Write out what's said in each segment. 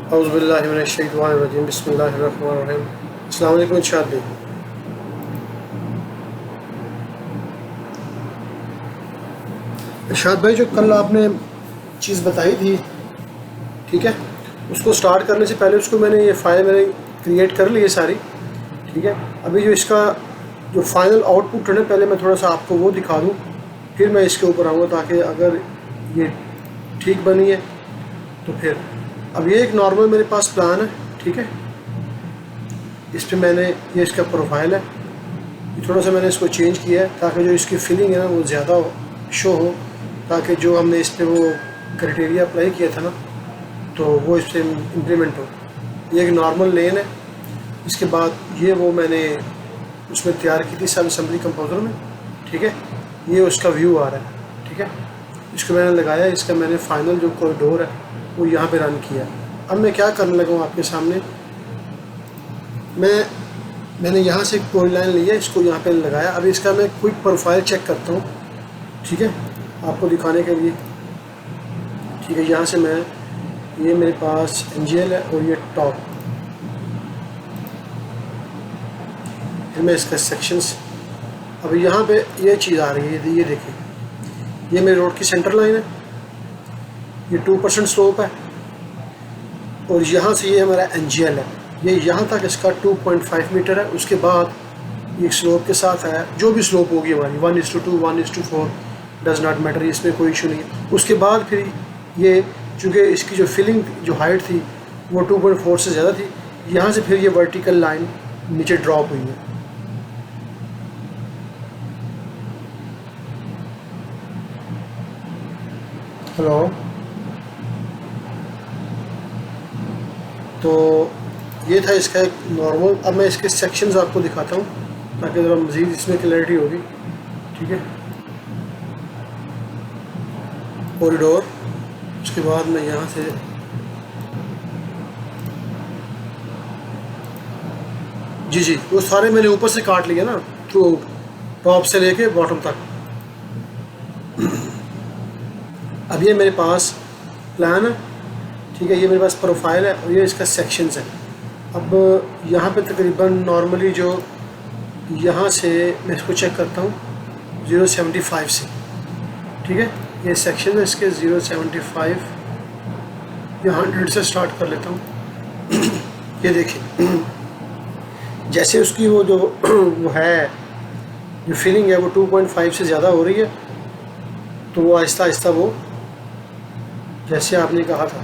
औज़ुबिल्लाहि मिनश्शैतानिर्रजीम बिस्मिल्लाहिर्रहमानिर्रहीम। अस्सलाम वालेकुम इरशाद भाई। इरशाद भाई, जो कल आपने चीज़ बताई थी, ठीक है, उसको स्टार्ट करने से पहले उसको ये फ़ाइल मैंने क्रिएट कर ली है सारी, ठीक है। अभी जो इसका जो फाइनल आउटपुट है ना, पहले मैं थोड़ा सा आपको वो दिखा दूँ, फिर मैं इसके ऊपर आऊँगा, ताकि अगर ये ठीक बनी है तो फिर अब ये एक नॉर्मल मेरे पास प्लान है, ठीक है। इस पर मैंने ये इसका प्रोफाइल है, ये थोड़ा सा मैंने इसको चेंज किया है ताकि जो इसकी फिलिंग है ना वो ज़्यादा शो हो, ताकि जो हमने इस पर वो क्राइटेरिया अप्लाई किया था ना, तो वो इस पर इम्प्लीमेंट हो। ये एक नॉर्मल लेन है। इसके बाद ये वो मैंने उसमें तैयार की थी सब असेंबली कंपोजर में, ठीक है। ये उसका व्यू आ रहा है, ठीक है। इसको मैंने लगाया, इसका मैंने फाइनल जो कॉरिडोर है वो यहाँ पे रन किया। अब मैं क्या करने लगा हूँ आपके सामने, मैंने यहाँ से कोई लाइन ली है, इसको यहाँ पे लगाया। अभी इसका मैं क्विक प्रोफाइल चेक करता हूँ, ठीक है, आपको दिखाने के लिए, ठीक है। यहाँ से मैं, ये मेरे पास NGL है और ये टॉप, फिर मैं इसका सेक्शंस, अभी यहाँ पे ये चीज़ आ रही है, ये देखिए, ये मेरे रोड की सेंटर लाइन है, ये 2% स्लोप है, और यहाँ से ये हमारा NGL है, ये यहाँ तक इसका 2.5 मीटर है। उसके बाद ये स्लोप के साथ आया, जो भी स्लोप होगी हमारी 1:2 1:4 डज नॉट मैटर, इसमें कोई इशू नहीं है। उसके बाद फिर ये, चूँकि इसकी जो फिलिंग जो हाइट थी वो 2.4 से ज़्यादा थी, यहाँ से फिर ये वर्टिकल लाइन नीचे ड्रॉप हुई है। हेलो, तो ये था इसका एक नॉर्मल। अब मैं इसके सेक्शंस आपको दिखाता हूँ ताकि ज़रा मज़ीद इसमें क्लैरिटी होगी, ठीक है। कॉरिडोर, उसके बाद मैं यहाँ से, जी वो सारे मैंने ऊपर से काट लिया ना, थ्रू आउट, टॉप से लेके बॉटम तक। अब ये मेरे पास प्लान है, ठीक है, ये मेरे पास प्रोफाइल है और ये इसका सेक्शंस है। अब यहाँ पे तकरीबन नॉर्मली जो यहाँ से मैं इसको चेक करता हूँ 0.75 से, ठीक है। ये सेक्शन है इसके 0.75, ये 100 से स्टार्ट कर लेता हूँ। ये देखिए, जैसे उसकी वो जो वो है, जो फीलिंग है वो 2.5 से ज़्यादा हो रही है, तो वो आहिस्ता आहिस्ता वो, जैसे आपने कहा था,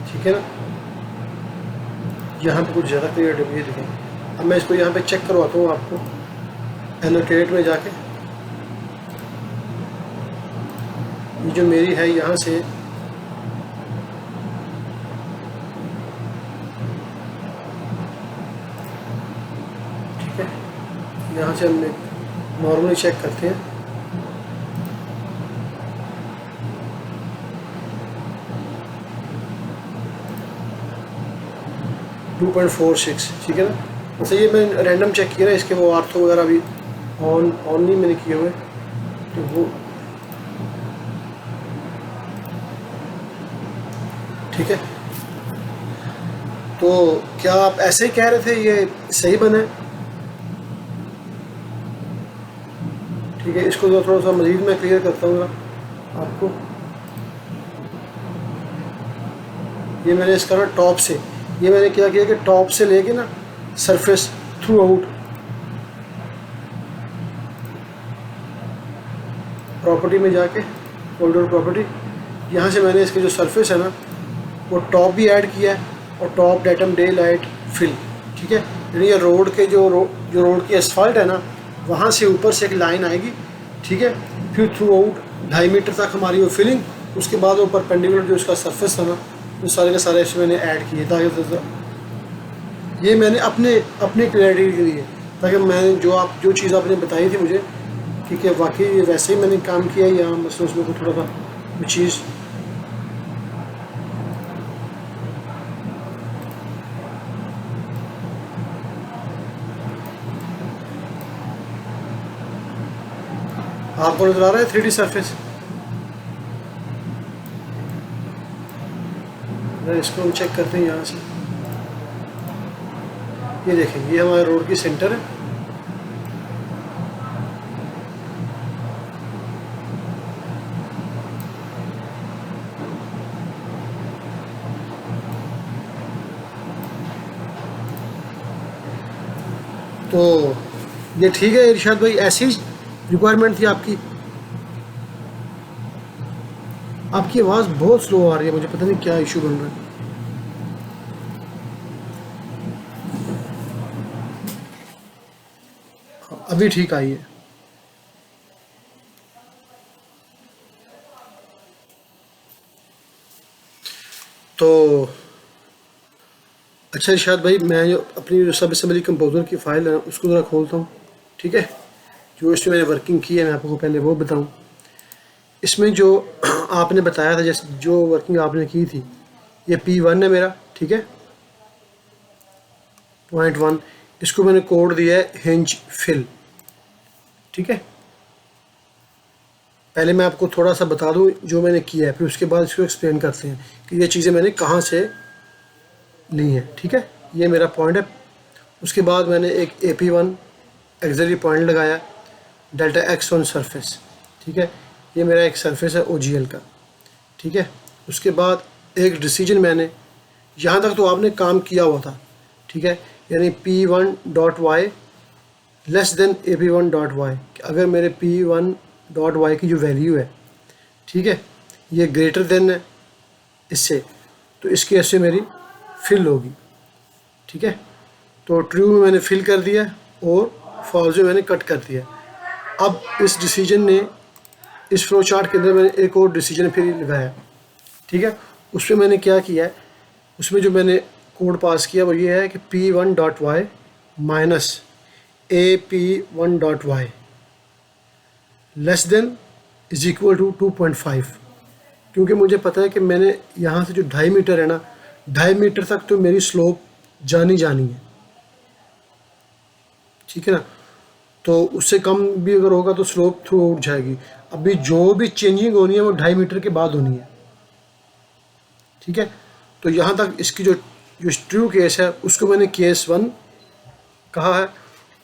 ठीक है ना, यहाँ पे कुछ ज़्यादा क्लियर है, ये देखें। अब मैं इसको यहाँ पे चेक करवाता हूँ आपको, एनोटेट में जाके, ये जो मेरी है यहाँ से, ठीक है, यहाँ से हम नॉर्मली चेक करते हैं। टू 2.46, ठीक है ना। अच्छा, ये मैं रैंडम चेक किया ना, इसके वो आर्थो वगैरह भी ऑन नहीं मैंने किए हुए, तो वो ठीक है। तो क्या आप ऐसे ही कह रहे थे ये सही बना है? ठीक है, इसको थोड़ा सा मज़ीद मैं क्लियर करता हूँ आपको। ये मैंने इसका ना टॉप से, ये मैंने क्या किया कि टॉप से लेके ना सरफेस थ्रू आउट, प्रॉपर्टी में जाके, कॉरिडोर प्रॉपर्टी, यहाँ से मैंने इसके जो सरफेस है ना वो टॉप भी ऐड किया है, और top datum daylight fill, ठीक है। यानी ये रोड के जो रोड की एसफाल्ट है ना, वहाँ से ऊपर से एक लाइन आएगी, ठीक है। फिर थ्रू आउट 2.5 मीटर तक हमारी वो फिलिंग, उसके बाद वो परपेंडिकुलर जो उसका सरफेस था ना, वो सारे के सारे इसमें मैंने ऐड किए, ताकि ये मैंने अपने क्लैरिटी के लिए, ताकि मैं जो चीज़ आपने बताई थी मुझे, ठीक है, वाकई वैसे ही मैंने काम किया, या मतलब उसमें कोई थोड़ा सा वो चीज़, आपको नजर आ रहा है 3D सरफेस। अगर इसको हम चेक करते हैं यहाँ से, ये देखें ये हमारे रोड की सेंटर है। तो ये ठीक है इरशाद भाई, ऐसी रिक्वायरमेंट थी आपकी। आपकी आवाज़ बहुत स्लो आ रही है, मुझे पता नहीं क्या इशू बन रहा है। अभी ठीक आई है। तो अच्छा इरशाद भाई, मैं जो अपनी जो सब असेंबली कंपोजर की फ़ाइल है उसको ज़रा खोलता हूँ, ठीक है। जो इसमें मैंने वर्किंग की है मैं आपको पहले वो बताऊँ। इसमें जो आपने बताया था, जैसे जो वर्किंग आपने की थी, ये P1 है मेरा, ठीक है, .1। इसको मैंने कोड दिया है हिंज फिल, ठीक है। पहले मैं आपको थोड़ा सा बता दूं जो मैंने किया है, फिर उसके बाद इसको एक्सप्लेन करते हैं कि ये चीज़ें मैंने कहाँ से ली हैं, ठीक है। ये मेरा पॉइंट है। उसके बाद मैंने एक AP1 एक्सिलरी पॉइंट लगाया डेल्टा एक्स ऑन सरफेस, ठीक है। ये मेरा एक सरफेस है OGL का, ठीक है। उसके बाद एक डिसीजन मैंने, यहाँ तक तो आपने काम किया हुआ था, ठीक है, यानी P1.y लेस देन AP1.y। अगर मेरे P1.y की जो वैल्यू है, ठीक है, ये ग्रेटर देन है इससे, तो इस केस से मेरी फिल होगी, ठीक है। तो ट्रू में मैंने फिल कर दिया और फॉल्स में मैंने कट कर दिया। अब इस डिसीजन ने, इस फ्लो चार्ट के अंदर मैंने एक और डिसीजन फिर लगाया, ठीक है। उसमें मैंने क्या किया है, उसमें जो मैंने कोड पास किया वो ये है कि P1.y minus AP1.y less than is equal to 2.5। क्योंकि मुझे पता है कि मैंने यहाँ से जो 2.5 मीटर है ना, 2.5 मीटर तक तो मेरी स्लोप जानी है, ठीक है ना। तो उससे कम भी अगर होगा तो स्लोप थ्रू आउट जाएगी। अभी जो भी चेंजिंग होनी है वो 2.5 मीटर के बाद होनी है, ठीक है। तो यहाँ तक इसकी जो ट्रू केस है उसको मैंने केस 1 कहा है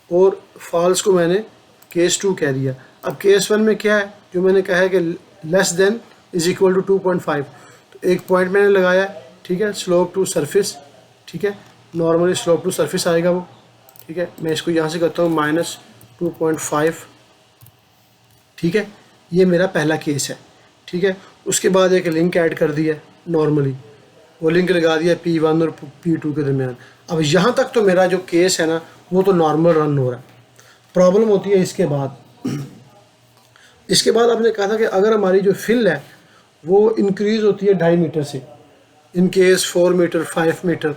और फॉल्स को मैंने केस 2 कह दिया। अब केस 1 में क्या है, जो मैंने कहा है कि less than is equal to 2.5, तो एक पॉइंट मैंने लगाया, ठीक है, स्लोप टू सरफेस, ठीक है, नॉर्मली स्लोप टू सरफेस आएगा वो, ठीक है। मैं इसको यहाँ से करता हूँ -2.5, ठीक है। ये मेरा पहला केस है, ठीक है। उसके बाद एक लिंक ऐड कर दिया नॉर्मली, वो लिंक लगा दिया P1 और P2 के दरमियान। अब यहाँ तक तो मेरा जो केस है ना वो तो नॉर्मल रन हो रहा है। प्रॉब्लम होती है इसके बाद। इसके बाद आपने कहा था कि अगर हमारी जो फिल है वो इंक्रीज़ होती है 2.5 मीटर से, इन केस 4 मीटर 5 मीटर,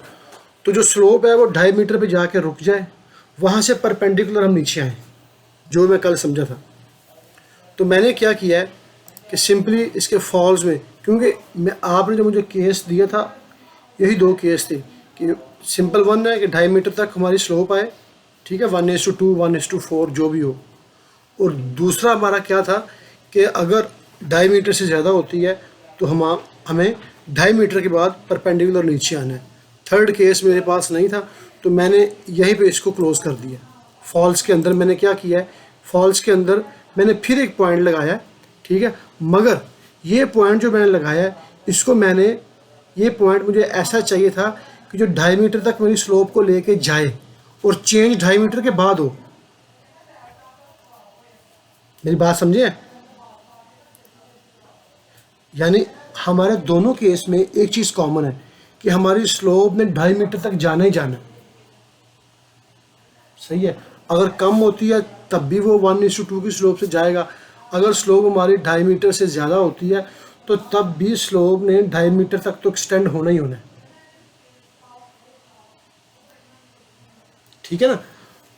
तो जो स्लोप है वो 2.5 मीटर पे जाके रुक जाए, वहाँ से परपेंडिकुलर हम नीचे आए, जो मैं कल समझा था। तो मैंने क्या किया है कि सिंपली इसके फॉल्स में, क्योंकि मैं आपने जो मुझे केस दिया था यही 2 केस थे कि सिंपल 1 है कि 2.5 मीटर तक हमारी स्लोप आए, ठीक है, 1:2 1:4 जो भी हो, और दूसरा हमारा क्या था कि अगर 2.5 मीटर से ज़्यादा होती है तो हमें 2.5 मीटर के बाद परपेंडिकुलर नीचे आना है। थर्ड केस मेरे पास नहीं था, तो मैंने यहीं पे इसको क्लोज़ कर दिया। फॉल्स के अंदर मैंने क्या किया है, फॉल्स के अंदर मैंने फिर एक पॉइंट लगाया है, ठीक है, मगर ये पॉइंट जो मैंने लगाया है इसको मैंने, ये पॉइंट मुझे ऐसा चाहिए था कि जो 2.5 मीटर तक मेरी स्लोप को लेके जाए और चेंज 2.5 मीटर के बाद हो। मेरी बात समझे? यानी हमारे दोनों केस में एक चीज़ कॉमन है कि हमारी स्लोप ने 2.5 मीटर तक जाना ही जाना, सही है। अगर कम होती है तब भी वो 1:2 की स्लोप से जाएगा। अगर स्लोप हमारी 2.5 मीटर से ज़्यादा होती है तो तब भी स्लोप ने 2.5 मीटर तक तो एक्सटेंड होना ही होना है, ठीक है ना।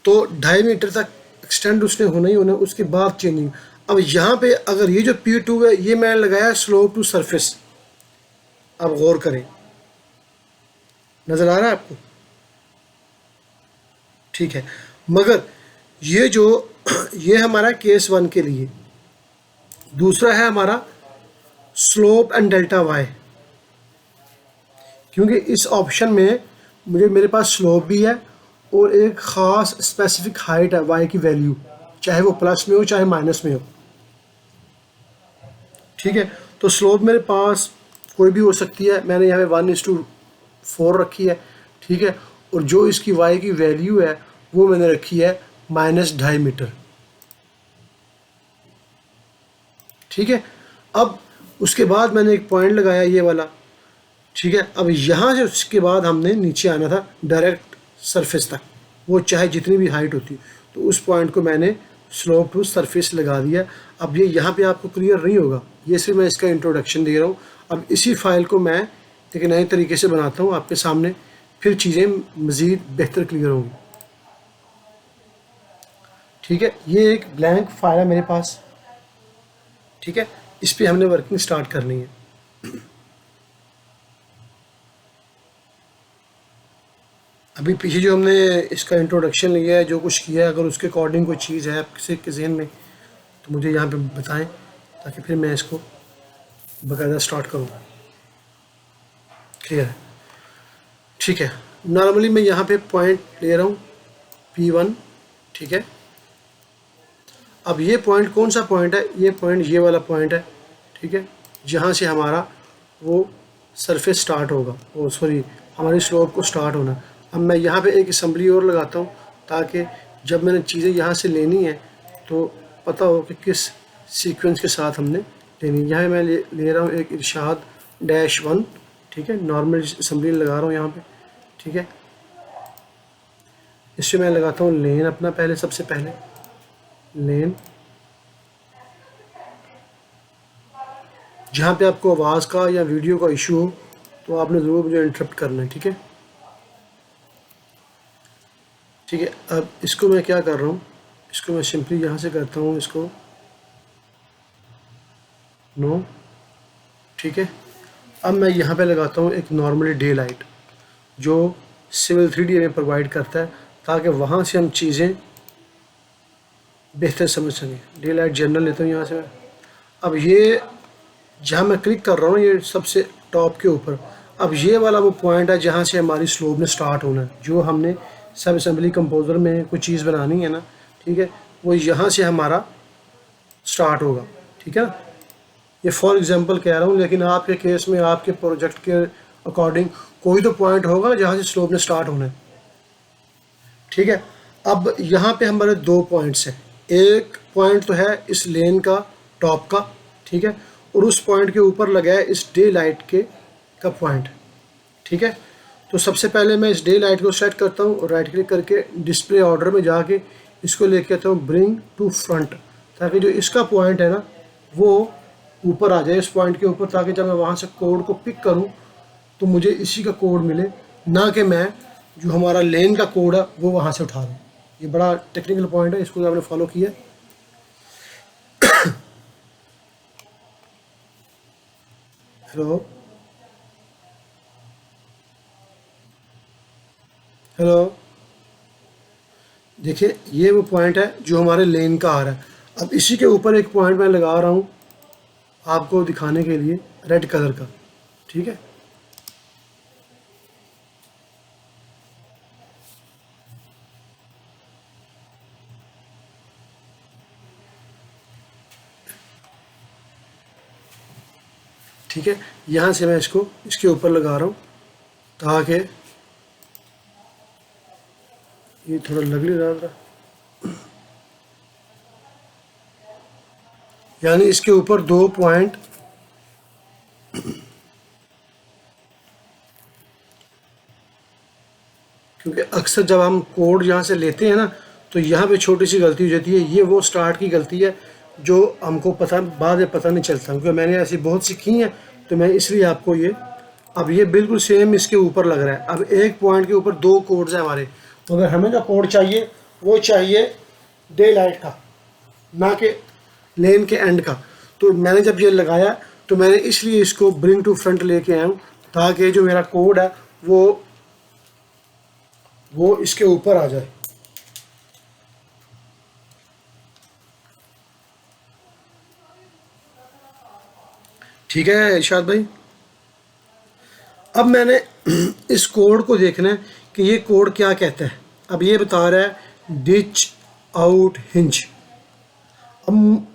तो 2.5 मीटर तक एक्सटेंड उसने होना ही होना है, उसके बाद चेंजिंग। अब यहाँ पे अगर ये जो P2 है ये मैंने लगाया स्लोप टू सरफेस, अब गौर करें, नज़र आ रहा है आपको, ठीक है। मगर ये जो ये हमारा केस 1 के लिए, दूसरा है हमारा स्लोप एंड डेल्टा वाई। क्योंकि इस ऑप्शन में मेरे पास स्लोप भी है और एक ख़ास स्पेसिफिक हाइट है वाई की वैल्यू, चाहे वो प्लस में हो चाहे माइनस में हो। ठीक है, तो स्लोप मेरे पास कोई भी हो सकती है, मैंने यहाँ पे 1:4 रखी है। ठीक है, और जो इसकी वाई की वैल्यू है वो मैंने रखी है -2.5 मीटर। ठीक है, अब उसके बाद मैंने एक पॉइंट लगाया ये वाला। ठीक है, अब यहाँ से उसके बाद हमने नीचे आना था डायरेक्ट सरफेस तक, वो चाहे जितनी भी हाइट होती, तो उस पॉइंट को मैंने स्लोप टू सरफेस लगा दिया। अब ये यहाँ पे आपको क्लियर नहीं होगा, ये सिर्फ मैं इसका इंट्रोडक्शन दे रहा हूँ। अब इसी फाइल को मैं एक नए तरीके से बनाता हूँ आपके सामने, फिर चीज़ें मज़ीद बेहतर क्लियर होंगी। ठीक है, ये एक ब्लैंक फाइल है मेरे पास। ठीक है, इस पर हमने वर्किंग स्टार्ट करनी है। अभी पीछे जो हमने इसका इंट्रोडक्शन लिया है, जो कुछ किया है, अगर उसके अकॉर्डिंग कोई चीज़ है किसी के जहन में तो मुझे यहाँ पे बताएं, ताकि फिर मैं इसको बाकायदा स्टार्ट करूँ। क्लियर है? ठीक है, नॉर्मली मैं यहाँ पे पॉइंट ले रहा हूँ P1। ठीक है, अब ये पॉइंट कौन सा पॉइंट है? ये पॉइंट ये वाला पॉइंट है। ठीक है, जहाँ से हमारा वो सरफेस स्टार्ट होगा, वो सॉरी हमारी स्लोप को स्टार्ट होना। अब मैं यहाँ पे एक असम्बली और लगाता हूँ, ताकि जब मैंने चीज़ें यहाँ से लेनी है तो पता हो कि किस सीक्वेंस के साथ हमने लेनी है। यहाँ मैं ले रहा हूँ एक इरशाद -1। ठीक है, नॉर्मल असम्बली लगा रहा हूँ यहाँ पे। ठीक है, इससे मैं लगाता हूँ लेन अपना, पहले सबसे पहले लेन। जहाँ पे आपको आवाज़ का या वीडियो का इशू हो तो आपने ज़रूर मुझे इंटरप्ट करना है। ठीक है, ठीक है, अब इसको मैं क्या कर रहा हूँ, इसको मैं सिंपली यहाँ से करता हूँ इसको नो। ठीक है, अब मैं यहाँ पे लगाता हूँ एक नॉर्मली डे लाइट, जो सिविल 3D में प्रोवाइड करता है, ताकि वहाँ से हम चीज़ें बेहतर समझ सकें। डे लाइट जनरल लेता हूँ यहाँ से मैं। अब ये जहाँ मैं क्लिक कर रहा हूँ, ये सबसे टॉप के ऊपर, अब ये वाला वो पॉइंट है जहाँ से हमारी स्लोप में स्टार्ट होना है, जो हमने सब असेंबली कंपोजर में कोई चीज़ बनानी है ना। ठीक है, वो यहाँ से हमारा स्टार्ट होगा। ठीक है, ये फॉर एग्जांपल कह रहा हूँ, लेकिन आपके केस में आपके प्रोजेक्ट के अकॉर्डिंग कोई तो पॉइंट होगा जहाँ से स्लोप में स्टार्ट होना है। ठीक है, अब यहाँ पे हमारे दो पॉइंट्स हैं। एक पॉइंट तो है इस लेन का टॉप का। ठीक है, और उस पॉइंट के ऊपर लगा है इस डे लाइट के का पॉइंट। ठीक है, तो सबसे पहले मैं इस डे लाइट को सेट करता हूँ और राइट क्लिक करके डिस्प्ले ऑर्डर में जाके इसको लेके आता हूँ ब्रिंग टू फ्रंट, ताकि जो इसका पॉइंट है ना वो ऊपर आ जाए इस पॉइंट के ऊपर, ताकि जब मैं वहाँ से कोड को पिक करूँ तो मुझे इसी का कोड मिले, ना कि मैं जो हमारा लेन का कोड है वो वहाँ से उठा दूँ। ये बड़ा टेक्निकल पॉइंट है, इसको आपने फॉलो किया। हेलो हेलो, देखिए ये वो पॉइंट है जो हमारे लेन का आ रहा है। अब इसी के ऊपर एक पॉइंट मैं लगा रहा हूँ आपको दिखाने के लिए, रेड कलर का। ठीक है, ठीक है, यहाँ से मैं इसको इसके ऊपर लगा रहा हूँ, ताकि ये थोड़ा लग नहीं रहा था, यानी इसके ऊपर दो पॉइंट क्योंकि अक्सर जब हम कोड यहाँ से लेते हैं ना, तो यहाँ पे छोटी सी गलती हो जाती है। ये वो स्टार्ट की गलती है जो हमको बाद में पता नहीं चलता, क्योंकि मैंने ऐसी बहुत सी की हैं, तो मैं इसलिए आपको ये, अब ये बिल्कुल सेम इसके ऊपर लग रहा है। अब एक पॉइंट के ऊपर दो कोड्स हैं हमारे, मगर हमें जो कोड चाहिए वो चाहिए डे लाइट का, ना कि लेन के एंड का। तो मैंने जब ये लगाया तो मैंने इसलिए इसको ब्रिंग टू फ्रंट लेके आया हूँ, ताकि जो मेरा कोड है वो इसके ऊपर आ जाए। ठीक है इरशाद भाई। अब मैंने इस कोड को देखना है कि ये कोड क्या कहता है। अब ये बता रहा है डिच आउट हिंज। अब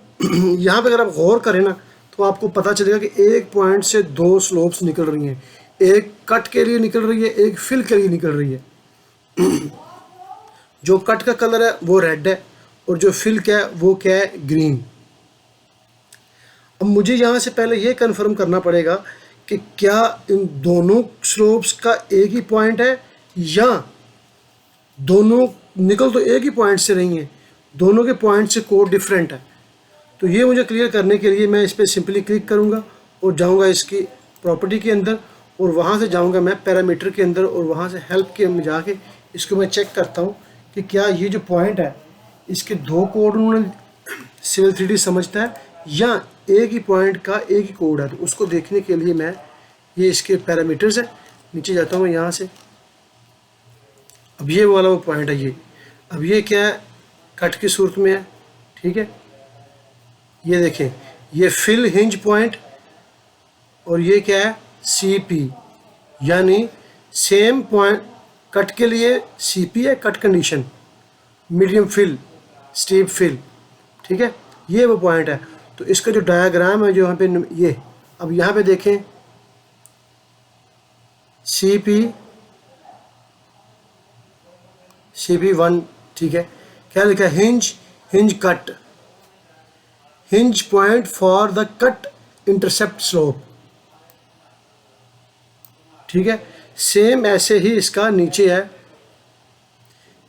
यहाँ पे अगर आप गौर करें ना तो आपको पता चलेगा कि एक पॉइंट से दो स्लोप्स निकल रही हैं, एक कट के लिए निकल रही है, एक फिल के लिए निकल रही है। जो कट का कलर है वो रेड है और जो फिल का है वो क्या है, ग्रीन। अब मुझे यहाँ से पहले ये कंफर्म करना पड़ेगा कि क्या इन दोनों स्लोप्स का एक ही पॉइंट है या दोनों निकल तो एक ही पॉइंट से रही हैं, दोनों के पॉइंट से कोड डिफरेंट है। तो ये मुझे क्लियर करने के लिए मैं इस पर सिंपली क्लिक करूँगा और जाऊँगा इसकी प्रॉपर्टी के अंदर और वहाँ से जाऊँगा मैं पैरामीटर के अंदर और वहाँ से हेल्प के में जाके इसको मैं चेक करता हूँ कि क्या ये जो पॉइंट है इसके दो कोड उन्होंने सिविल 3D समझता है या एक ही पॉइंट का एक ही कोड है। तो उसको देखने के लिए मैं ये इसके पैरामीटर्स है, नीचे जाता हूँ यहाँ से। अब ये वाला वो पॉइंट है ये, अब ये क्या है, कट की सूरत में है, ठीक है। ये देखें, ये फिल हिंज पॉइंट और ये क्या है, CP, यानी सेम पॉइंट कट के लिए CP है, cut condition, medium fill, steep fill, ठीक है। ये वो पॉइंट है। तो इसका जो डायग्राम है जो यहाँ पे ये, अब यहाँ पे देखें CP1, ठीक है। क्या लिखा है, hinge cut, hinge point for the cut intercept slope, ठीक है। सेम ऐसे ही इसका नीचे है,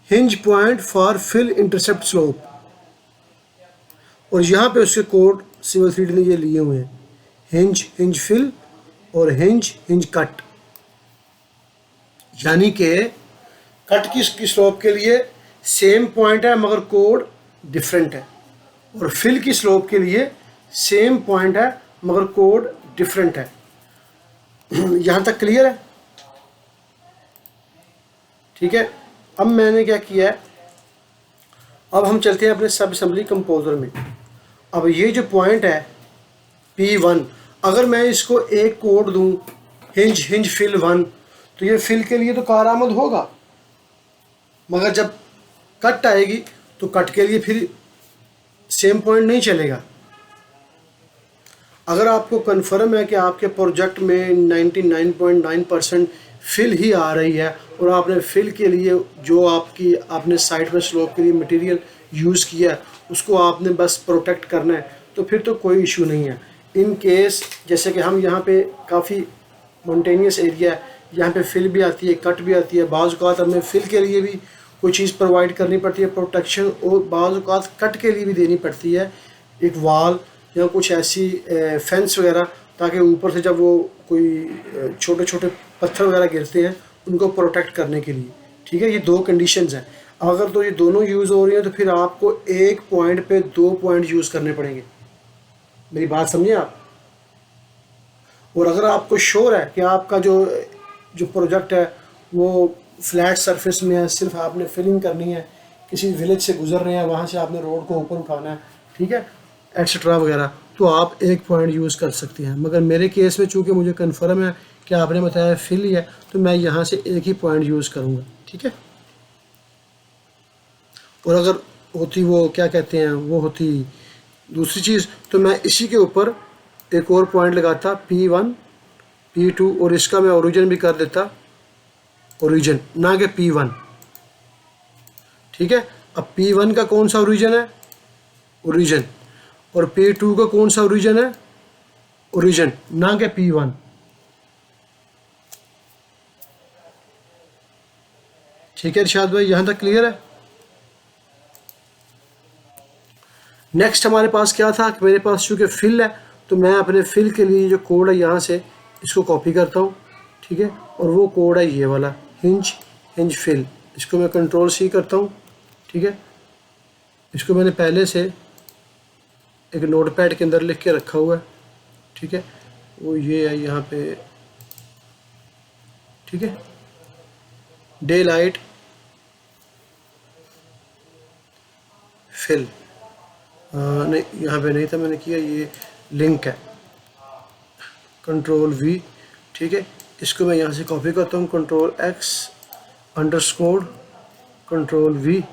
hinge point for fill intercept slope, और यहाँ पे उसके कोड सिविल 3D ने ये लिए हुए हैं, हिंज फिल और हिंज कट, यानी कि कट की स्लोप के लिए सेम पॉइंट है मगर कोड डिफरेंट है, और फिल की स्लोप के लिए सेम पॉइंट है मगर कोड डिफरेंट है। यहाँ तक क्लियर है, ठीक है। अब मैंने क्या किया है, अब हम चलते हैं अपने सब असेंबली कंपोजर में। अब ये जो पॉइंट है P1, अगर मैं इसको एक कोड दूं हिंज फिल 1, तो ये फिल के लिए तो कारआमद होगा, मगर जब कट आएगी तो कट के लिए फिर सेम पॉइंट नहीं चलेगा। अगर आपको कन्फर्म है कि आपके प्रोजेक्ट में 99.9% फिल ही आ रही है और आपने फिल के लिए जो आपने साइट पर स्लोप के लिए मटेरियल यूज़ किया है उसको आपने बस प्रोटेक्ट करना है, तो फिर तो कोई इशू नहीं है। इन केस जैसे कि हम यहाँ पे काफ़ी मोन्टेनियस एरिया है, यहाँ पे फिल भी आती है, कट भी आती है, बाज़ औक़ात हमें फिल के लिए भी कोई चीज़ प्रोवाइड करनी पड़ती है प्रोटेक्शन, और बाज़ औक़ात कट के लिए भी देनी पड़ती है एक वाल या कुछ ऐसी फेंस वगैरह, ताकि ऊपर से जब वो कोई छोटे छोटे पत्थर वगैरह गिरते हैं उनको प्रोटेक्ट करने के लिए, ठीक है। ये दो कंडीशंस हैं। अगर तो ये दोनों यूज़ हो रही हैं तो फिर आपको एक पॉइंट पे दो पॉइंट यूज़ करने पड़ेंगे, मेरी बात समझिए आप। और अगर आपको श्योर है कि आपका जो प्रोजेक्ट है वो फ्लैट सरफेस में है, सिर्फ आपने फिलिंग करनी है, किसी विलेज से गुजर रहे हैं वहाँ से आपने रोड को ऊपर उठाना है, ठीक है, एक्सेट्रा वगैरह, तो आप एक पॉइंट यूज़ कर सकते हैं। मगर मेरे केस में चूँकि मुझे कन्फर्म है कि आपने बताया फिल ही है, तो मैं यहाँ से एक ही पॉइंट यूज़ करूँगा, ठीक है। और अगर होती वो क्या कहते हैं, वो होती दूसरी चीज़, तो मैं इसी के ऊपर एक और पॉइंट लगाता P1 P2 और इसका मैं ओरिजिन भी कर देता ओरिजिन, ना कि P1, ठीक है। अब P1 का कौन सा ओरिजिन है, ओरिजिन, और P2 का कौन सा ओरिजिन है, ओरिजिन, ना कि P1। ठीक है इरशाद भाई, यहाँ तक क्लियर है। नेक्स्ट हमारे पास क्या था कि मेरे पास चूँकि फिल है तो मैं अपने फिल के लिए जो कोड है यहाँ से इसको कॉपी करता हूँ, ठीक है। और वो कोड है ये वाला हिंज फिल, इसको मैं Ctrl+C करता हूँ, ठीक है। इसको मैंने पहले से एक नोटपैड के अंदर लिख के रखा हुआ है, ठीक है। वो ये है यहाँ पे, ठीक है, डे लाइट फिल, नहीं यहाँ पे नहीं था, मैंने किया, ये लिंक है Ctrl+V, ठीक है। इसको मैं यहाँ से कॉपी करता हूँ, control x underscore control we,